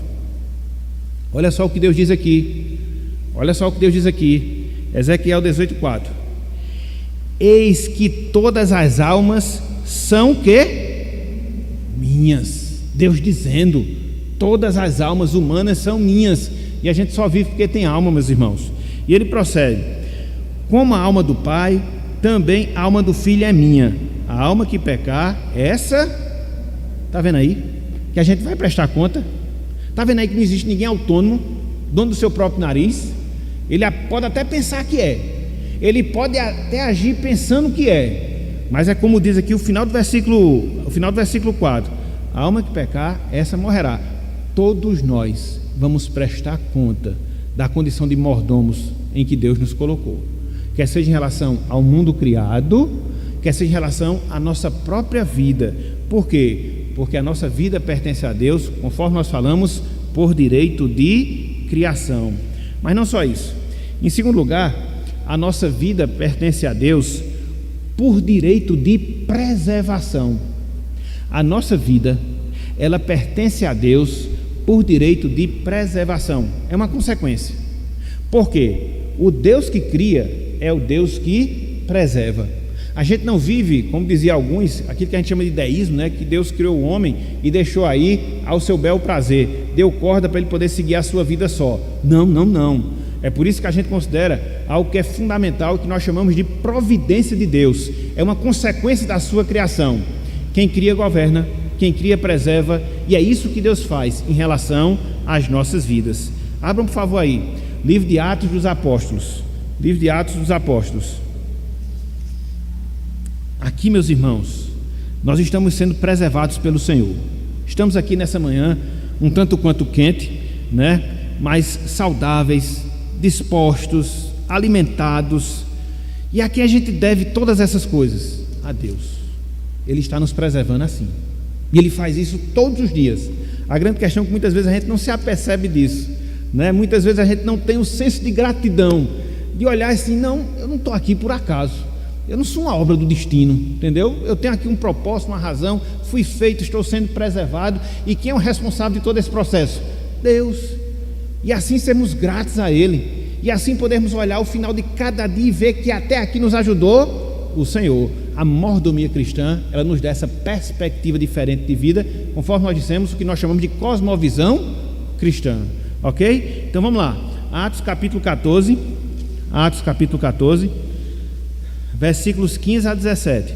Olha só o que Deus diz aqui. Ezequiel 18, 4. Eis que todas as almas são minhas. Deus dizendo: todas as almas humanas são minhas. E a gente só vive porque tem alma, meus irmãos. E ele prossegue: como a alma do Pai, também a alma do Filho é minha. A alma que pecar, essa, está vendo aí? Que a gente vai prestar conta. Está vendo aí que não existe ninguém autônomo, dono do seu próprio nariz? Ele pode até pensar que é, ele pode até agir pensando que é, mas é como diz aqui o final do versículo 4: a alma que pecar, essa morrerá. Todos nós vamos prestar conta da condição de mordomos em que Deus nos colocou, quer seja em relação ao mundo criado, quer seja em relação à nossa própria vida. Por quê? Porque a nossa vida pertence a Deus, conforme nós falamos, por direito de criação. Mas não só isso. Em segundo lugar, a nossa vida pertence a Deus por direito de preservação. A nossa vida, ela pertence a Deus por direito de preservação. É uma consequência. Por quê? O Deus que cria é o Deus que preserva. A gente não vive, como dizia alguns, aquilo que a gente chama de deísmo, né? Que Deus criou o homem e deixou aí ao seu bel prazer, deu corda para ele poder seguir a sua vida só. Não. É por isso que a gente considera algo que é fundamental, que nós chamamos de providência de Deus. É uma consequência da sua criação. Quem cria governa, quem cria preserva, e é isso que Deus faz em relação às nossas vidas. Abram por favor aí, livro de Atos dos Apóstolos. Aqui, meus irmãos, nós estamos sendo preservados pelo Senhor. Estamos aqui nessa manhã um tanto quanto quente, né? Mas saudáveis, dispostos, alimentados. E aqui a gente deve todas essas coisas a Deus. Ele está nos preservando assim. E Ele faz isso todos os dias. A grande questão é que muitas vezes a gente não se apercebe disso, né? Muitas vezes a gente não tem o senso de gratidão, de olhar assim: não, eu não estou aqui por acaso. Eu não sou uma obra do destino, entendeu? Eu tenho aqui um propósito, uma razão, fui feito, estou sendo preservado. E quem é o responsável de todo esse processo? Deus. E assim sermos gratos a Ele, e assim podermos olhar o final de cada dia e ver que até aqui nos ajudou o Senhor. A mordomia cristã, ela nos dá essa perspectiva diferente de vida, conforme nós dissemos, o que nós chamamos de cosmovisão cristã. Ok? Então vamos lá. Atos capítulo 14, versículos 15 a 17.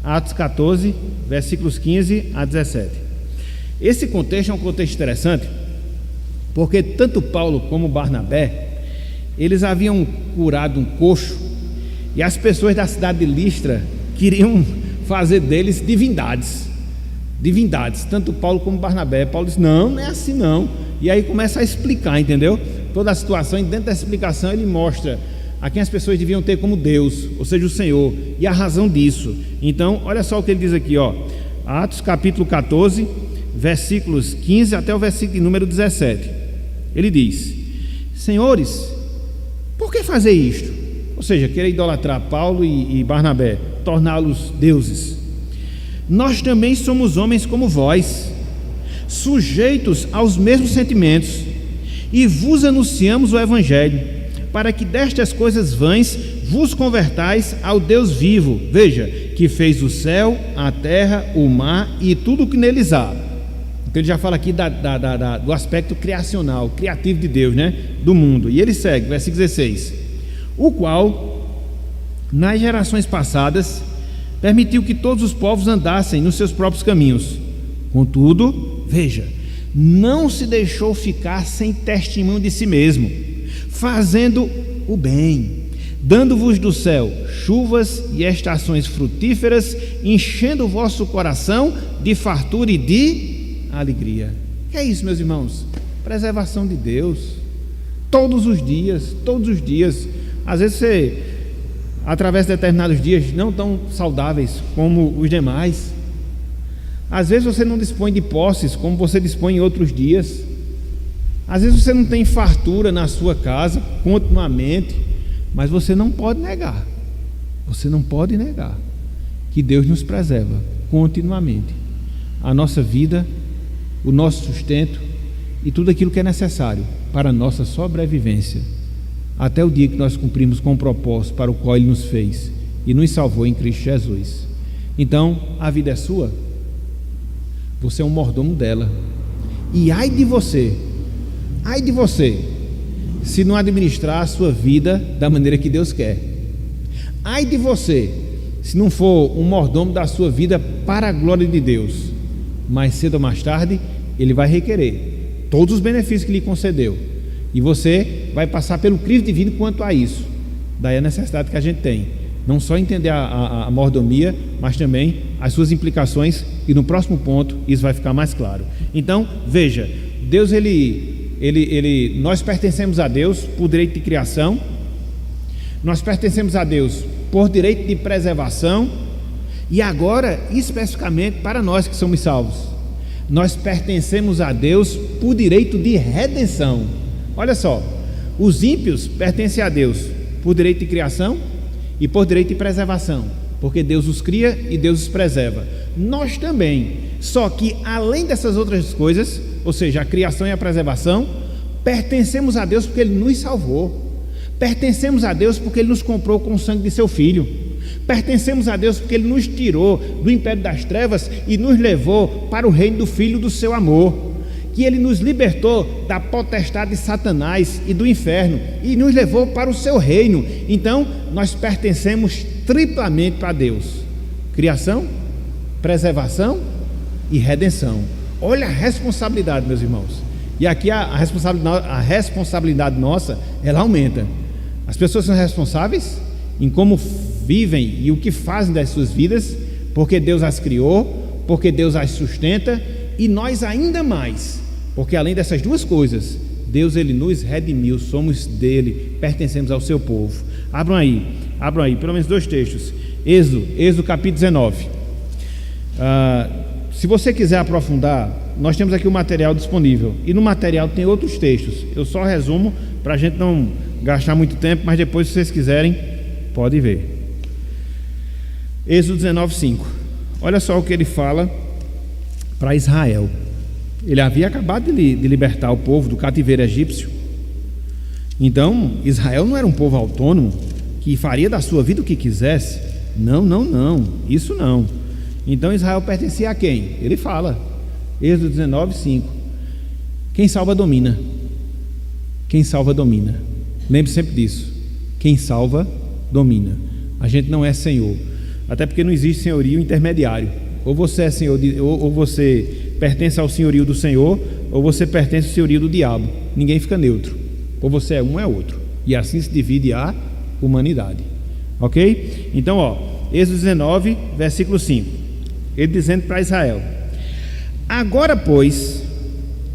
Atos 14, versículos 15 a 17. Esse contexto é um contexto interessante, porque tanto Paulo como Barnabé, eles haviam curado um coxo, e as pessoas da cidade de Listra queriam fazer deles divindades, tanto Paulo como Barnabé. Paulo disse: não é assim não, e aí começa a explicar, entendeu? Toda a situação, e dentro dessa explicação ele mostra a quem as pessoas deviam ter como Deus, ou seja, o Senhor, e a razão disso. Então, olha só o que ele diz aqui, ó, Atos capítulo 14, versículos 15 até o versículo de número 17. Ele diz: senhores, por que fazer isto? Ou seja, querer idolatrar Paulo e Barnabé, torná-los deuses. Nós também somos homens como vós, sujeitos aos mesmos sentimentos, e vos anunciamos o Evangelho, para que destas coisas vãs vos convertais ao Deus vivo, veja, que fez o céu, a terra, o mar e tudo o que neles há. Então ele já fala aqui do aspecto criacional, criativo de Deus, né? Do mundo. E ele segue, versículo 16: o qual, nas gerações passadas, permitiu que todos os povos andassem nos seus próprios caminhos. Contudo, veja, não se deixou ficar sem testemunho de si mesmo, fazendo o bem, dando-vos do céu chuvas e estações frutíferas, enchendo o vosso coração de fartura e de alegria. Que é isso, meus irmãos? Preservação de Deus, todos os dias. Às vezes você, através de determinados dias não tão saudáveis como os demais, às vezes você não dispõe de posses como você dispõe em outros dias, às vezes você não tem fartura na sua casa continuamente, mas você não pode negar que Deus nos preserva continuamente a nossa vida, o nosso sustento e tudo aquilo que é necessário para a nossa sobrevivência, até o dia que nós cumprimos com o propósito para o qual Ele nos fez e nos salvou em Cristo Jesus. Então, a vida é sua, você é um mordomo dela, e ai de você se não administrar a sua vida da maneira que Deus quer. Ai de você se não for um mordomo da sua vida para a glória de Deus. Mais cedo ou mais tarde Ele vai requerer todos os benefícios que lhe concedeu, e você vai passar pelo crivo divino quanto a isso. Daí a necessidade que a gente tem, não só entender a mordomia, mas também as suas implicações, e no próximo ponto isso vai ficar mais claro. Então, veja, Deus, nós pertencemos a Deus por direito de criação, nós pertencemos a Deus por direito de preservação, e agora, especificamente para nós que somos salvos, nós pertencemos a Deus por direito de redenção. Olha só, os ímpios pertencem a Deus por direito de criação e por direito de preservação, porque Deus os cria e Deus os preserva. Nós também, só que além dessas outras coisas, ou seja, a criação e a preservação, pertencemos a Deus porque Ele nos salvou, pertencemos a Deus porque Ele nos comprou com o sangue de seu Filho, pertencemos a Deus porque Ele nos tirou do império das trevas e nos levou para o reino do Filho do seu amor, que Ele nos libertou da potestade de Satanás e do inferno e nos levou para o seu reino. Então nós pertencemos triplamente para Deus: criação, preservação e redenção. Olha a responsabilidade, meus irmãos. E aqui a responsabilidade nossa, ela aumenta. As pessoas são responsáveis em como vivem e o que fazem das suas vidas, porque Deus as criou, porque Deus as sustenta, e nós ainda mais, porque além dessas duas coisas, Deus, Ele nos redimiu, somos dele, pertencemos ao seu povo. Abram aí, pelo menos dois textos. Êxodo capítulo 19. Se você quiser aprofundar, nós temos aqui o material disponível, e no material tem outros textos. Eu só resumo para a gente não gastar muito tempo, mas depois, se vocês quiserem, pode ver. Êxodo 19, 5. Olha só o que ele fala para Israel. Ele havia acabado de libertar o povo do cativeiro egípcio. Então Israel não era um povo autônomo que faria da sua vida o que quisesse. Não, isso não. Então Israel pertencia a quem? Ele fala, Êxodo 19, 5: quem salva domina. Quem salva domina. Lembre sempre disso. Quem salva domina. A gente não é senhor, até porque não existe senhorio intermediário. Ou você é senhor ou você pertence ao senhorio do Senhor, ou você pertence ao senhorio do diabo. Ninguém fica neutro. Ou você é um ou é outro. E assim se divide a humanidade. Ok? Então, Êxodo 19, versículo 5. Ele dizendo para Israel: agora, pois,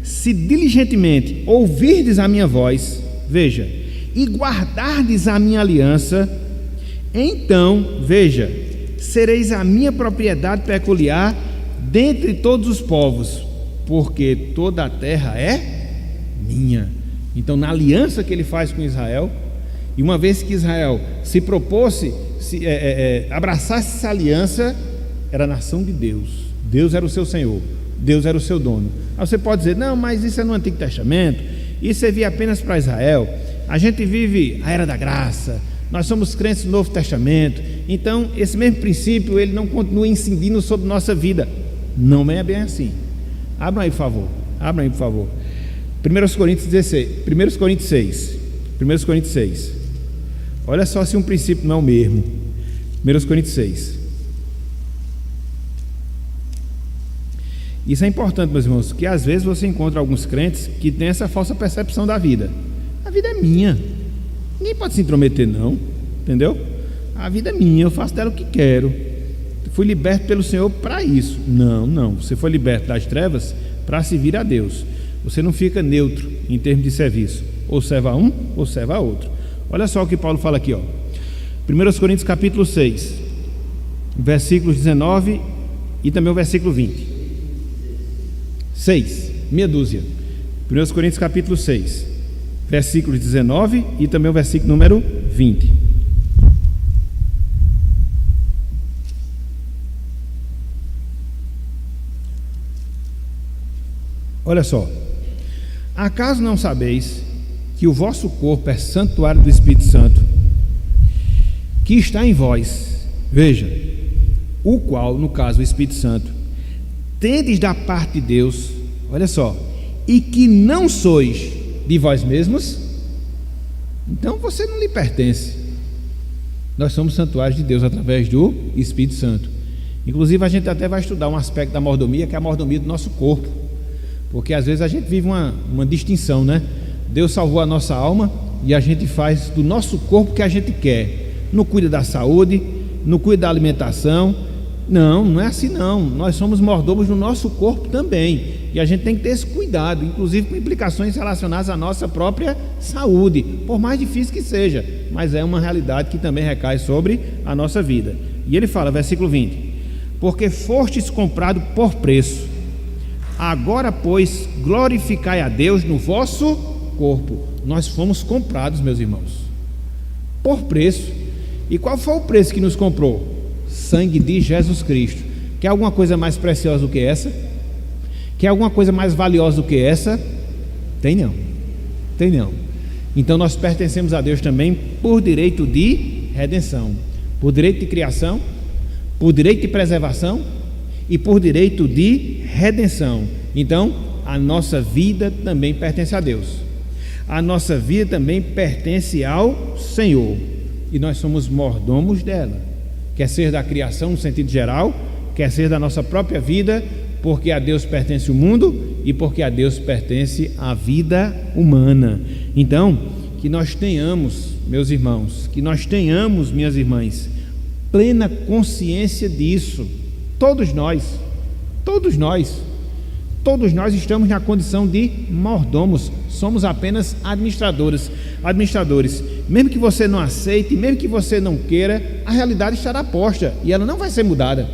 se diligentemente ouvirdes a minha voz, veja, e guardardes a minha aliança, então, veja, sereis a minha propriedade peculiar dentre todos os povos, porque toda a terra é minha. Então, na aliança que ele faz com Israel, e uma vez que Israel se propôs, abraçasse essa aliança, era a nação de Deus. Deus era o seu Senhor, Deus era o seu dono. Aí você pode dizer: não, mas isso é no Antigo Testamento, isso servia apenas para Israel. A gente vive a era da graça, nós somos crentes do Novo Testamento, então esse mesmo princípio ele não continua incidindo sobre nossa vida. Não é bem assim. Abram aí, por favor. 1 Coríntios 6. Olha só se um princípio não é o mesmo. 1 Coríntios 6. Isso é importante, meus irmãos, que às vezes você encontra alguns crentes que têm essa falsa percepção da vida. A vida é minha, ninguém pode se intrometer, não, entendeu? A vida é minha, eu faço dela o que quero. Fui liberto pelo Senhor para isso. Não, você foi liberto das trevas para servir a Deus. Você não fica neutro em termos de serviço, ou serve a um ou serve a outro. Olha só o que Paulo fala aqui, 1 Coríntios capítulo 6, versículos 19 e também o versículo 20. 6, meia dúzia. 1 Coríntios capítulo 6, versículos 19 e também o versículo número 20. Olha só: acaso não sabeis que o vosso corpo é santuário do Espírito Santo, que está em vós, veja, o qual, no caso, o Espírito Santo, tendes da parte de Deus, olha só, e que não sois de vós mesmos? Então você não lhe pertence. Nós somos santuários de Deus através do Espírito Santo. Inclusive a gente até vai estudar um aspecto da mordomia, que é a mordomia do nosso corpo, porque às vezes a gente vive uma distinção, né? Deus salvou a nossa alma e a gente faz do nosso corpo o que a gente quer. Não cuida da saúde, não cuida da alimentação. Não é assim não. Nós somos mordomos do nosso corpo também, e a gente tem que ter esse cuidado, inclusive com implicações relacionadas à nossa própria saúde, por mais difícil que seja, mas é uma realidade que também recai sobre a nossa vida. E ele fala, versículo 20: porque fostes comprado por preço, agora pois glorificai a Deus no vosso corpo. Nós fomos comprados, meus irmãos, por preço. E qual foi o preço que nos comprou? Sangue de Jesus Cristo. Quer alguma coisa mais preciosa do que essa? Quer alguma coisa mais valiosa do que essa? Tem não. Então nós pertencemos a Deus também por direito de redenção, por direito de criação, por direito de preservação e por direito de redenção. Então a nossa vida também pertence a Deus, a nossa vida também pertence ao Senhor, e nós somos mordomos dela, quer ser da criação no sentido geral, quer ser da nossa própria vida, porque a Deus pertence o mundo e porque a Deus pertence a vida humana. Então, que nós tenhamos, meus irmãos, que nós tenhamos, minhas irmãs, plena consciência disso. Todos nós estamos na condição de mordomos, somos apenas administradores. Mesmo que você não aceite, mesmo que você não queira, a realidade estará posta e ela não vai ser mudada.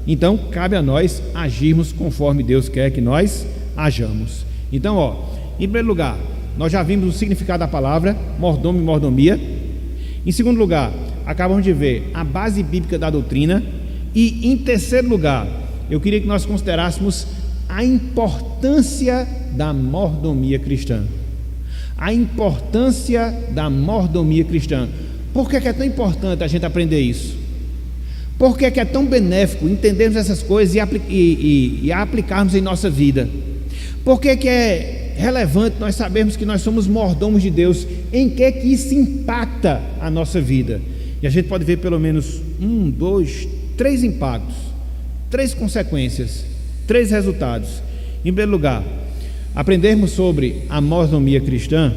Então cabe a nós agirmos conforme Deus quer que nós hajamos. Então, em primeiro lugar, nós já vimos o significado da palavra mordomo e mordomia. Em segundo lugar, acabamos de ver a base bíblica da doutrina. E em terceiro lugar, eu queria que nós considerássemos a importância da mordomia cristã. Por que é tão importante a gente aprender isso? Por que é tão benéfico entendermos essas coisas e aplicarmos em nossa vida? Por que é relevante nós sabermos que nós somos mordomos de Deus. Em que isso impacta a nossa vida? E a gente pode ver pelo menos 1, 2, 3 impactos, 3 consequências, 3 resultados. Em primeiro lugar, aprendermos sobre a mordomia cristã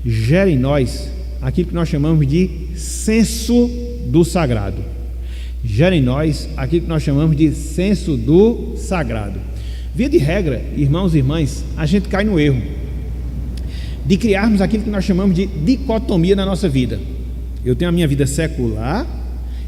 gera em nós aquilo que nós chamamos de senso do sagrado. Gera em nós aquilo que nós chamamos de senso do sagrado. Via de regra, irmãos e irmãs, a gente cai no erro de criarmos aquilo que nós chamamos de dicotomia na nossa vida. Eu tenho a minha vida secular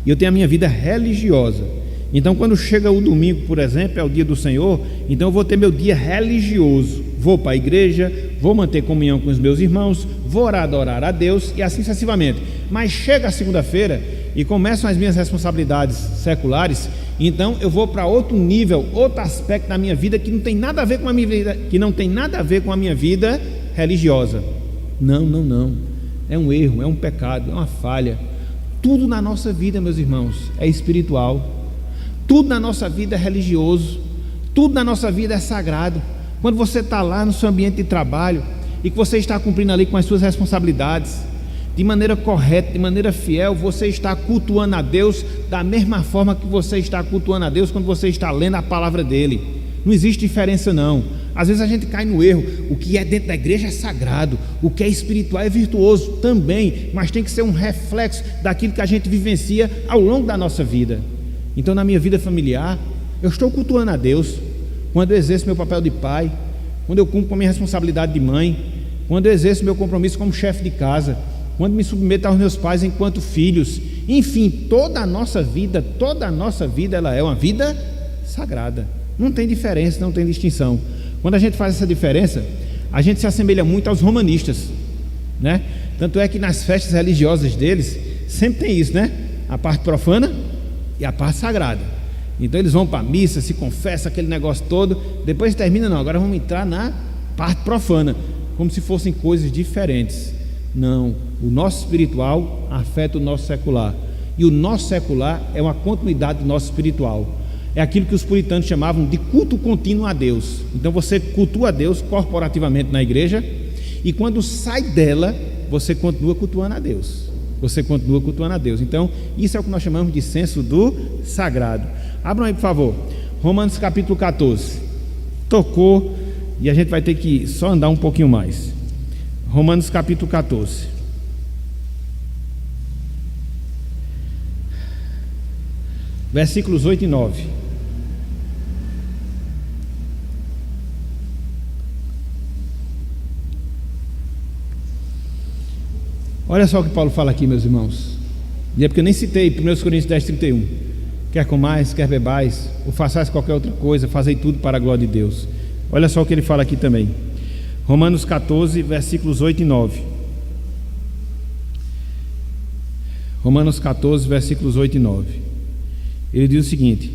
e eu tenho a minha vida religiosa. Então, quando chega o domingo, por exemplo, é o dia do Senhor, então eu vou ter meu dia religioso. Vou para a igreja, vou manter comunhão com os meus irmãos, vou adorar a Deus e assim sucessivamente. Mas chega a segunda-feira e começam as minhas responsabilidades seculares, então eu vou para outro nível, outro aspecto da minha vida que não tem nada a ver com a minha vida, que não tem nada a ver com a minha vida religiosa. Não. É um erro, é um pecado, é uma falha. Tudo na nossa vida, meus irmãos, é espiritual. Tudo na nossa vida é religioso. Tudo na nossa vida é sagrado. Quando você está lá no seu ambiente de trabalho e que você está cumprindo ali com as suas responsabilidades de maneira correta, de maneira fiel, você está cultuando a Deus da mesma forma que você está cultuando a Deus quando você está lendo a palavra dele. Não existe diferença não. Às vezes a gente cai no erro. O que é dentro da igreja é sagrado, o que é espiritual é virtuoso também, mas tem que ser um reflexo daquilo que a gente vivencia ao longo da nossa vida. Então, na minha vida familiar, eu estou cultuando a Deus quando eu exerço meu papel de pai, quando eu cumpro com a minha responsabilidade de mãe, quando eu exerço meu compromisso como chefe de casa, quando me submeto aos meus pais enquanto filhos. Enfim, toda a nossa vida ela é uma vida sagrada. Não tem diferença, não tem distinção. Quando a gente faz essa diferença, a gente se assemelha muito aos romanistas, né? Tanto é que nas festas religiosas deles sempre tem isso, né? A parte profana e a parte sagrada. Então eles vão para a missa, se confessam, aquele negócio todo. Depois termina, não, agora vamos entrar na parte profana, como se fossem coisas diferentes. Não, o nosso espiritual afeta o nosso secular, e o nosso secular é uma continuidade do nosso espiritual. É aquilo que os puritanos chamavam de culto contínuo a Deus. Então você cultua a Deus corporativamente na igreja, e quando sai dela, você continua cultuando a Deus. Então isso é o que nós chamamos de senso do sagrado. Abram aí, por favor, Romanos capítulo 14. Tocou, e a gente vai ter que só andar um pouquinho mais. Romanos capítulo 14. Versículos 8 e 9. Olha só o que Paulo fala aqui, meus irmãos. E é porque eu nem citei 1 Coríntios 10, 31. Quer comais, quer bebais, ou façais qualquer outra coisa, fazei tudo para a glória de Deus. Olha só o que ele fala aqui também. Romanos 14, versículos 8 e 9. Romanos 14, versículos 8 e 9. Ele diz o seguinte: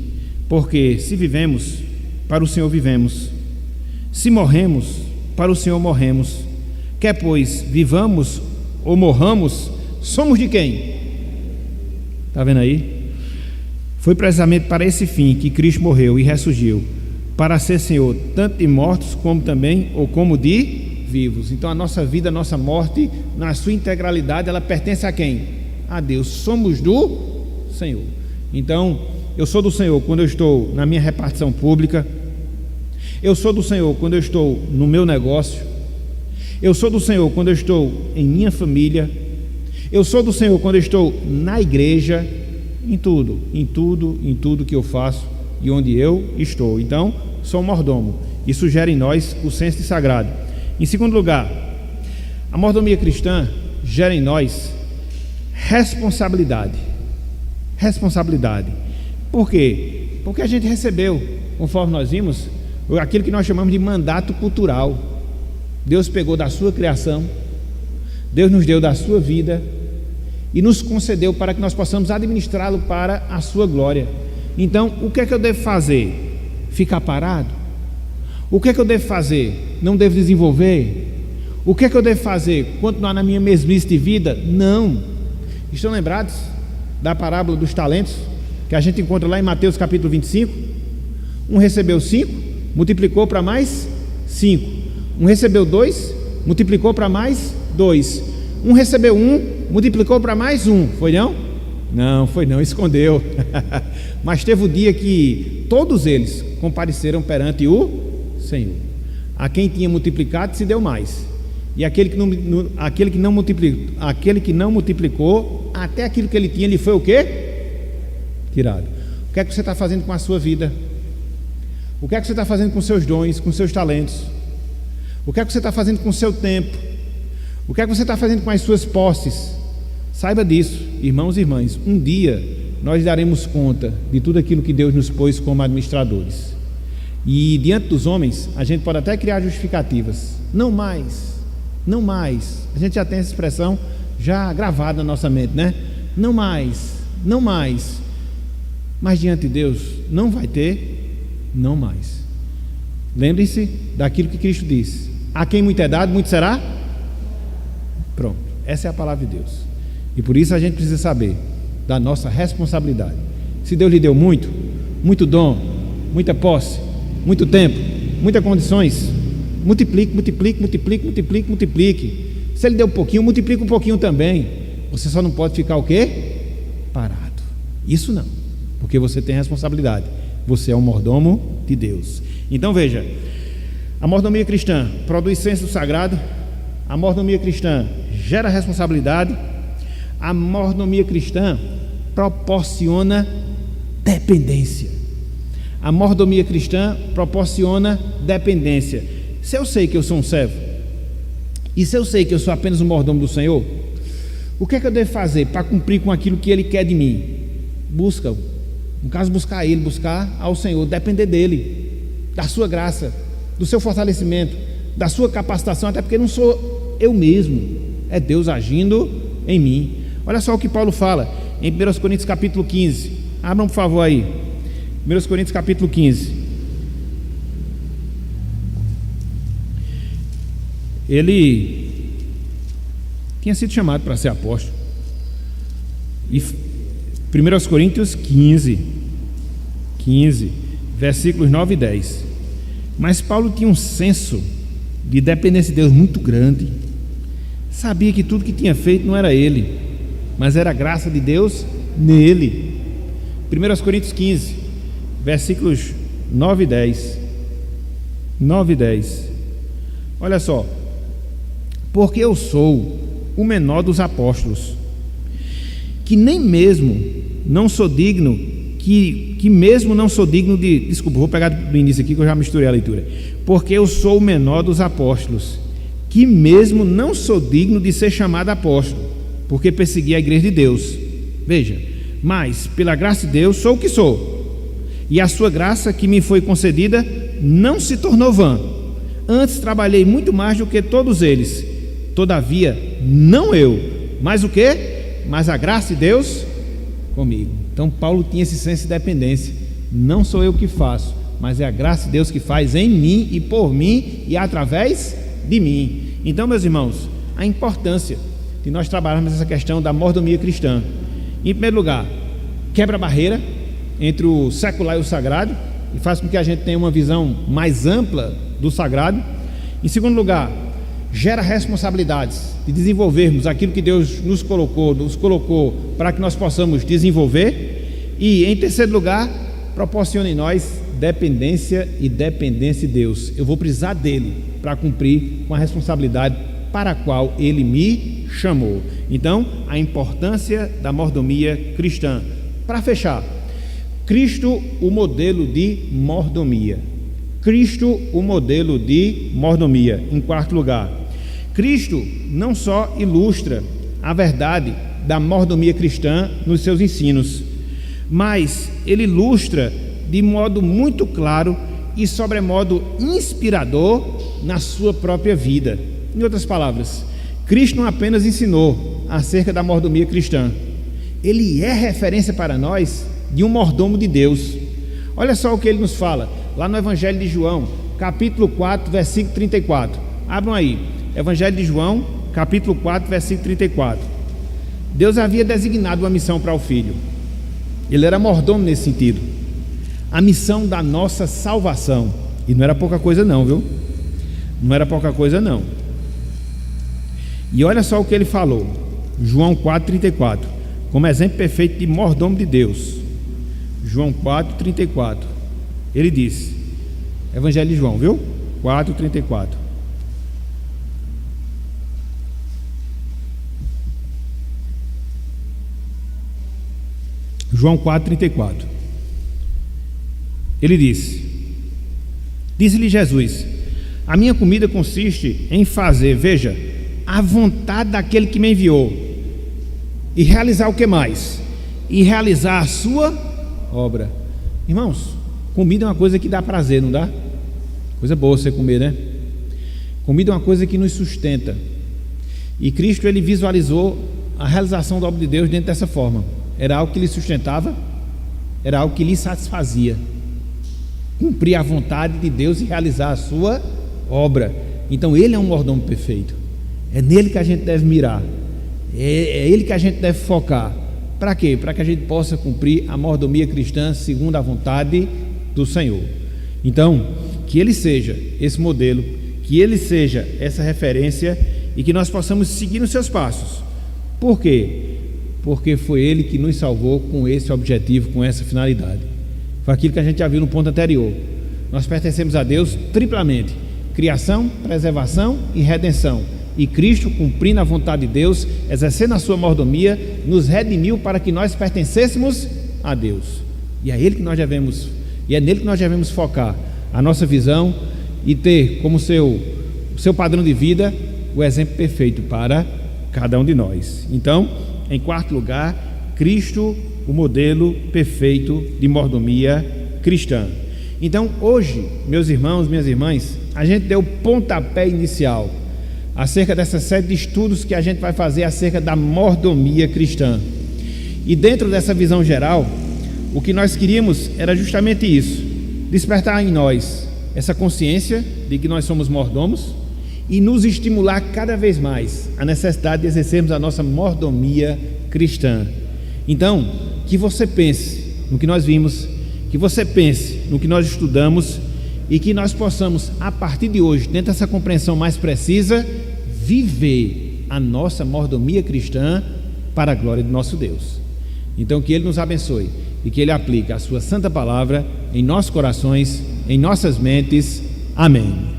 porque se vivemos, para o Senhor vivemos, se morremos, para o Senhor morremos. Quer pois vivamos ou morramos, somos de quem? Está vendo aí? Foi precisamente para esse fim que Cristo morreu e ressurgiu, para ser Senhor tanto de mortos como também ou como de vivos. Então a nossa vida, a nossa morte, na sua integralidade, ela pertence a quem? A Deus. Somos do Senhor. Então eu sou do Senhor quando eu estou na minha repartição pública, eu sou do Senhor quando eu estou no meu negócio, eu sou do Senhor quando eu estou em minha família, eu sou do Senhor quando eu estou na igreja, em tudo que eu faço e onde eu estou. Então, sou um mordomo. Isso gera em nós o senso de sagrado. Em segundo lugar, a mordomia cristã gera em nós responsabilidade. Por quê? Porque a gente recebeu, conforme nós vimos, aquilo que nós chamamos de mandato cultural. Deus pegou da sua criação, Deus nos deu da sua vida e nos concedeu para que nós possamos administrá-lo para a sua glória. Então, o que é que eu devo fazer? Ficar parado? O que é que eu devo fazer? Não devo desenvolver? O que é que eu devo fazer? Continuar na minha mesmice de vida? Não. Estão lembrados da parábola dos talentos, que a gente encontra lá em Mateus capítulo 25? Um recebeu 5, multiplicou para mais 5. Um recebeu 2, multiplicou para mais 2. Um recebeu 1, multiplicou para mais 1. Foi não? Não, foi não, escondeu. Mas teve o dia que todos eles compareceram perante o Senhor. A quem tinha multiplicado se deu mais. E aquele que não multiplicou, até aquilo que ele tinha, lhe foi o quê? Tirado. O que é que você está fazendo com a sua vida? O que é que você está fazendo com seus dons, com seus talentos? O que é que você está fazendo com o seu tempo? O que é que você está fazendo com as suas posses? Saiba disso, irmãos e irmãs. Um dia nós daremos conta de tudo aquilo que Deus nos pôs como administradores. E diante dos homens, a gente pode até criar justificativas. Não mais, não mais. A gente já tem essa expressão já gravada na nossa mente, né? Não mais, não mais. Mas diante de Deus não vai ter não mais. Lembre-se daquilo que Cristo disse: a quem muito é dado, muito será. Pronto, essa é a palavra de Deus. E por isso a gente precisa saber da nossa responsabilidade. Se Deus lhe deu muito, muito dom, muita posse, muito tempo, muitas condições, multiplique, multiplique, multiplique, multiplique, multiplique. Se Ele deu um pouquinho, multiplique um pouquinho também. Você só não pode ficar o quê? Parado. Isso não, porque você tem responsabilidade. Você é um mordomo de Deus. Então veja, a mordomia cristã produz senso do sagrado. A mordomia cristã gera responsabilidade. A mordomia cristã proporciona dependência. A mordomia cristã proporciona dependência. Se eu sei que eu sou um servo, e se eu sei que eu sou apenas um mordomo do Senhor, o que é que eu devo fazer para cumprir com aquilo que Ele quer de mim? Busca, no caso buscar Ele, buscar ao Senhor, depender dEle, da sua graça, do seu fortalecimento, da sua capacitação, até porque não sou eu mesmo, é Deus agindo em mim. Olha só o que Paulo fala em 1 Coríntios capítulo 15. Abram por favor aí, 1 Coríntios capítulo 15. Ele tinha sido chamado para ser apóstolo. E 1 Coríntios 15, versículos 9 e 10. Mas Paulo tinha um senso de dependência de Deus muito grande. Sabia que tudo que tinha feito não era ele, mas era a graça de Deus nele. 1 Coríntios 15, versículos 9 e 10. 9 e 10. Olha só: porque eu sou o menor dos apóstolos, que nem mesmo não sou digno, que mesmo não sou digno de... Desculpa, vou pegar do início aqui que eu já misturei a leitura. Porque eu sou o menor dos apóstolos, que mesmo não sou digno de ser chamado apóstolo, porque persegui a igreja de Deus. Veja, mas pela graça de Deus sou o que sou, e a sua graça que me foi concedida não se tornou vã. Antes trabalhei muito mais do que todos eles. Todavia, não eu, mas o quê? Mas a graça de Deus comigo. Então Paulo tinha esse senso de dependência. Não sou eu que faço, mas é a graça de Deus que faz em mim e por mim e através de mim. Então, meus irmãos, a importância de nós trabalharmos essa questão da mordomia cristã. Em primeiro lugar, quebra a barreira entre o secular e o sagrado e faz com que a gente tenha uma visão mais ampla do sagrado. Em segundo lugar, gera responsabilidades de desenvolvermos aquilo que Deus nos colocou para que nós possamos desenvolver. E em terceiro lugar, proporciona em nós dependência e dependência de Deus. Eu vou precisar dele para cumprir com a responsabilidade para a qual ele me chamou. Então, a importância da mordomia cristã. Para fechar, Cristo, o modelo de mordomia. Cristo, o modelo de mordomia. Em quarto lugar, Cristo não só ilustra a verdade da mordomia cristã nos seus ensinos, mas ele ilustra de modo muito claro e sobremodo inspirador na sua própria vida. Em outras palavras, Cristo não apenas ensinou acerca da mordomia cristã, ele é referência para nós de um mordomo de Deus. Olha só o que ele nos fala lá no Evangelho de João, capítulo 4, versículo 34. Abram aí, Evangelho de João, capítulo 4, versículo 34. Deus havia designado uma missão para o Filho. Ele era mordomo nesse sentido. A missão da nossa salvação. E não era pouca coisa não, viu? Não era pouca coisa, não. E olha só o que ele falou, João 4,34, como exemplo perfeito de mordomo de Deus. João 4,34. Ele disse, Evangelho de João, viu? 4,34. João 4,34. Ele disse-lhe Jesus: a minha comida consiste em fazer, veja, a vontade daquele que me enviou, e realizar o que mais? E realizar a sua obra. Irmãos, comida é uma coisa que dá prazer, não dá? Coisa boa você comer, né? Comida é uma coisa que nos sustenta. E Cristo, ele visualizou a realização da obra de Deus dentro dessa forma. Era algo que lhe sustentava, era algo que lhe satisfazia. Cumprir a vontade de Deus e realizar a sua obra. Então ele é um mordomo perfeito. É nele que a gente deve mirar. É ele que a gente deve focar. Para quê? Para que a gente possa cumprir a mordomia cristã segundo a vontade do Senhor. Então, que ele seja esse modelo, que ele seja essa referência e que nós possamos seguir nos seus passos. Por quê? Porque foi ele que nos salvou com esse objetivo, com essa finalidade. Foi aquilo que a gente já viu no ponto anterior. Nós pertencemos a Deus triplamente: criação, preservação e redenção. E Cristo, cumprindo a vontade de Deus, exercendo a sua mordomia, nos redimiu para que nós pertencêssemos a Deus. E é nele que nós devemos focar a nossa visão e ter como seu padrão de vida o exemplo perfeito para cada um de nós. Então, em quarto lugar, Cristo, o modelo perfeito de mordomia cristã. Então, hoje, meus irmãos, minhas irmãs, a gente deu o pontapé inicial acerca dessa série de estudos que a gente vai fazer acerca da mordomia cristã. E dentro dessa visão geral, o que nós queríamos era justamente isso: despertar em nós essa consciência de que nós somos mordomos e nos estimular cada vez mais a necessidade de exercermos a nossa mordomia cristã. Então, que você pense no que nós vimos, que você pense no que nós estudamos e que nós possamos, a partir de hoje, dentro dessa compreensão mais precisa, viver a nossa mordomia cristã para a glória de nosso Deus. Então, que Ele nos abençoe e que Ele aplique a sua santa palavra em nossos corações, em nossas mentes. Amém.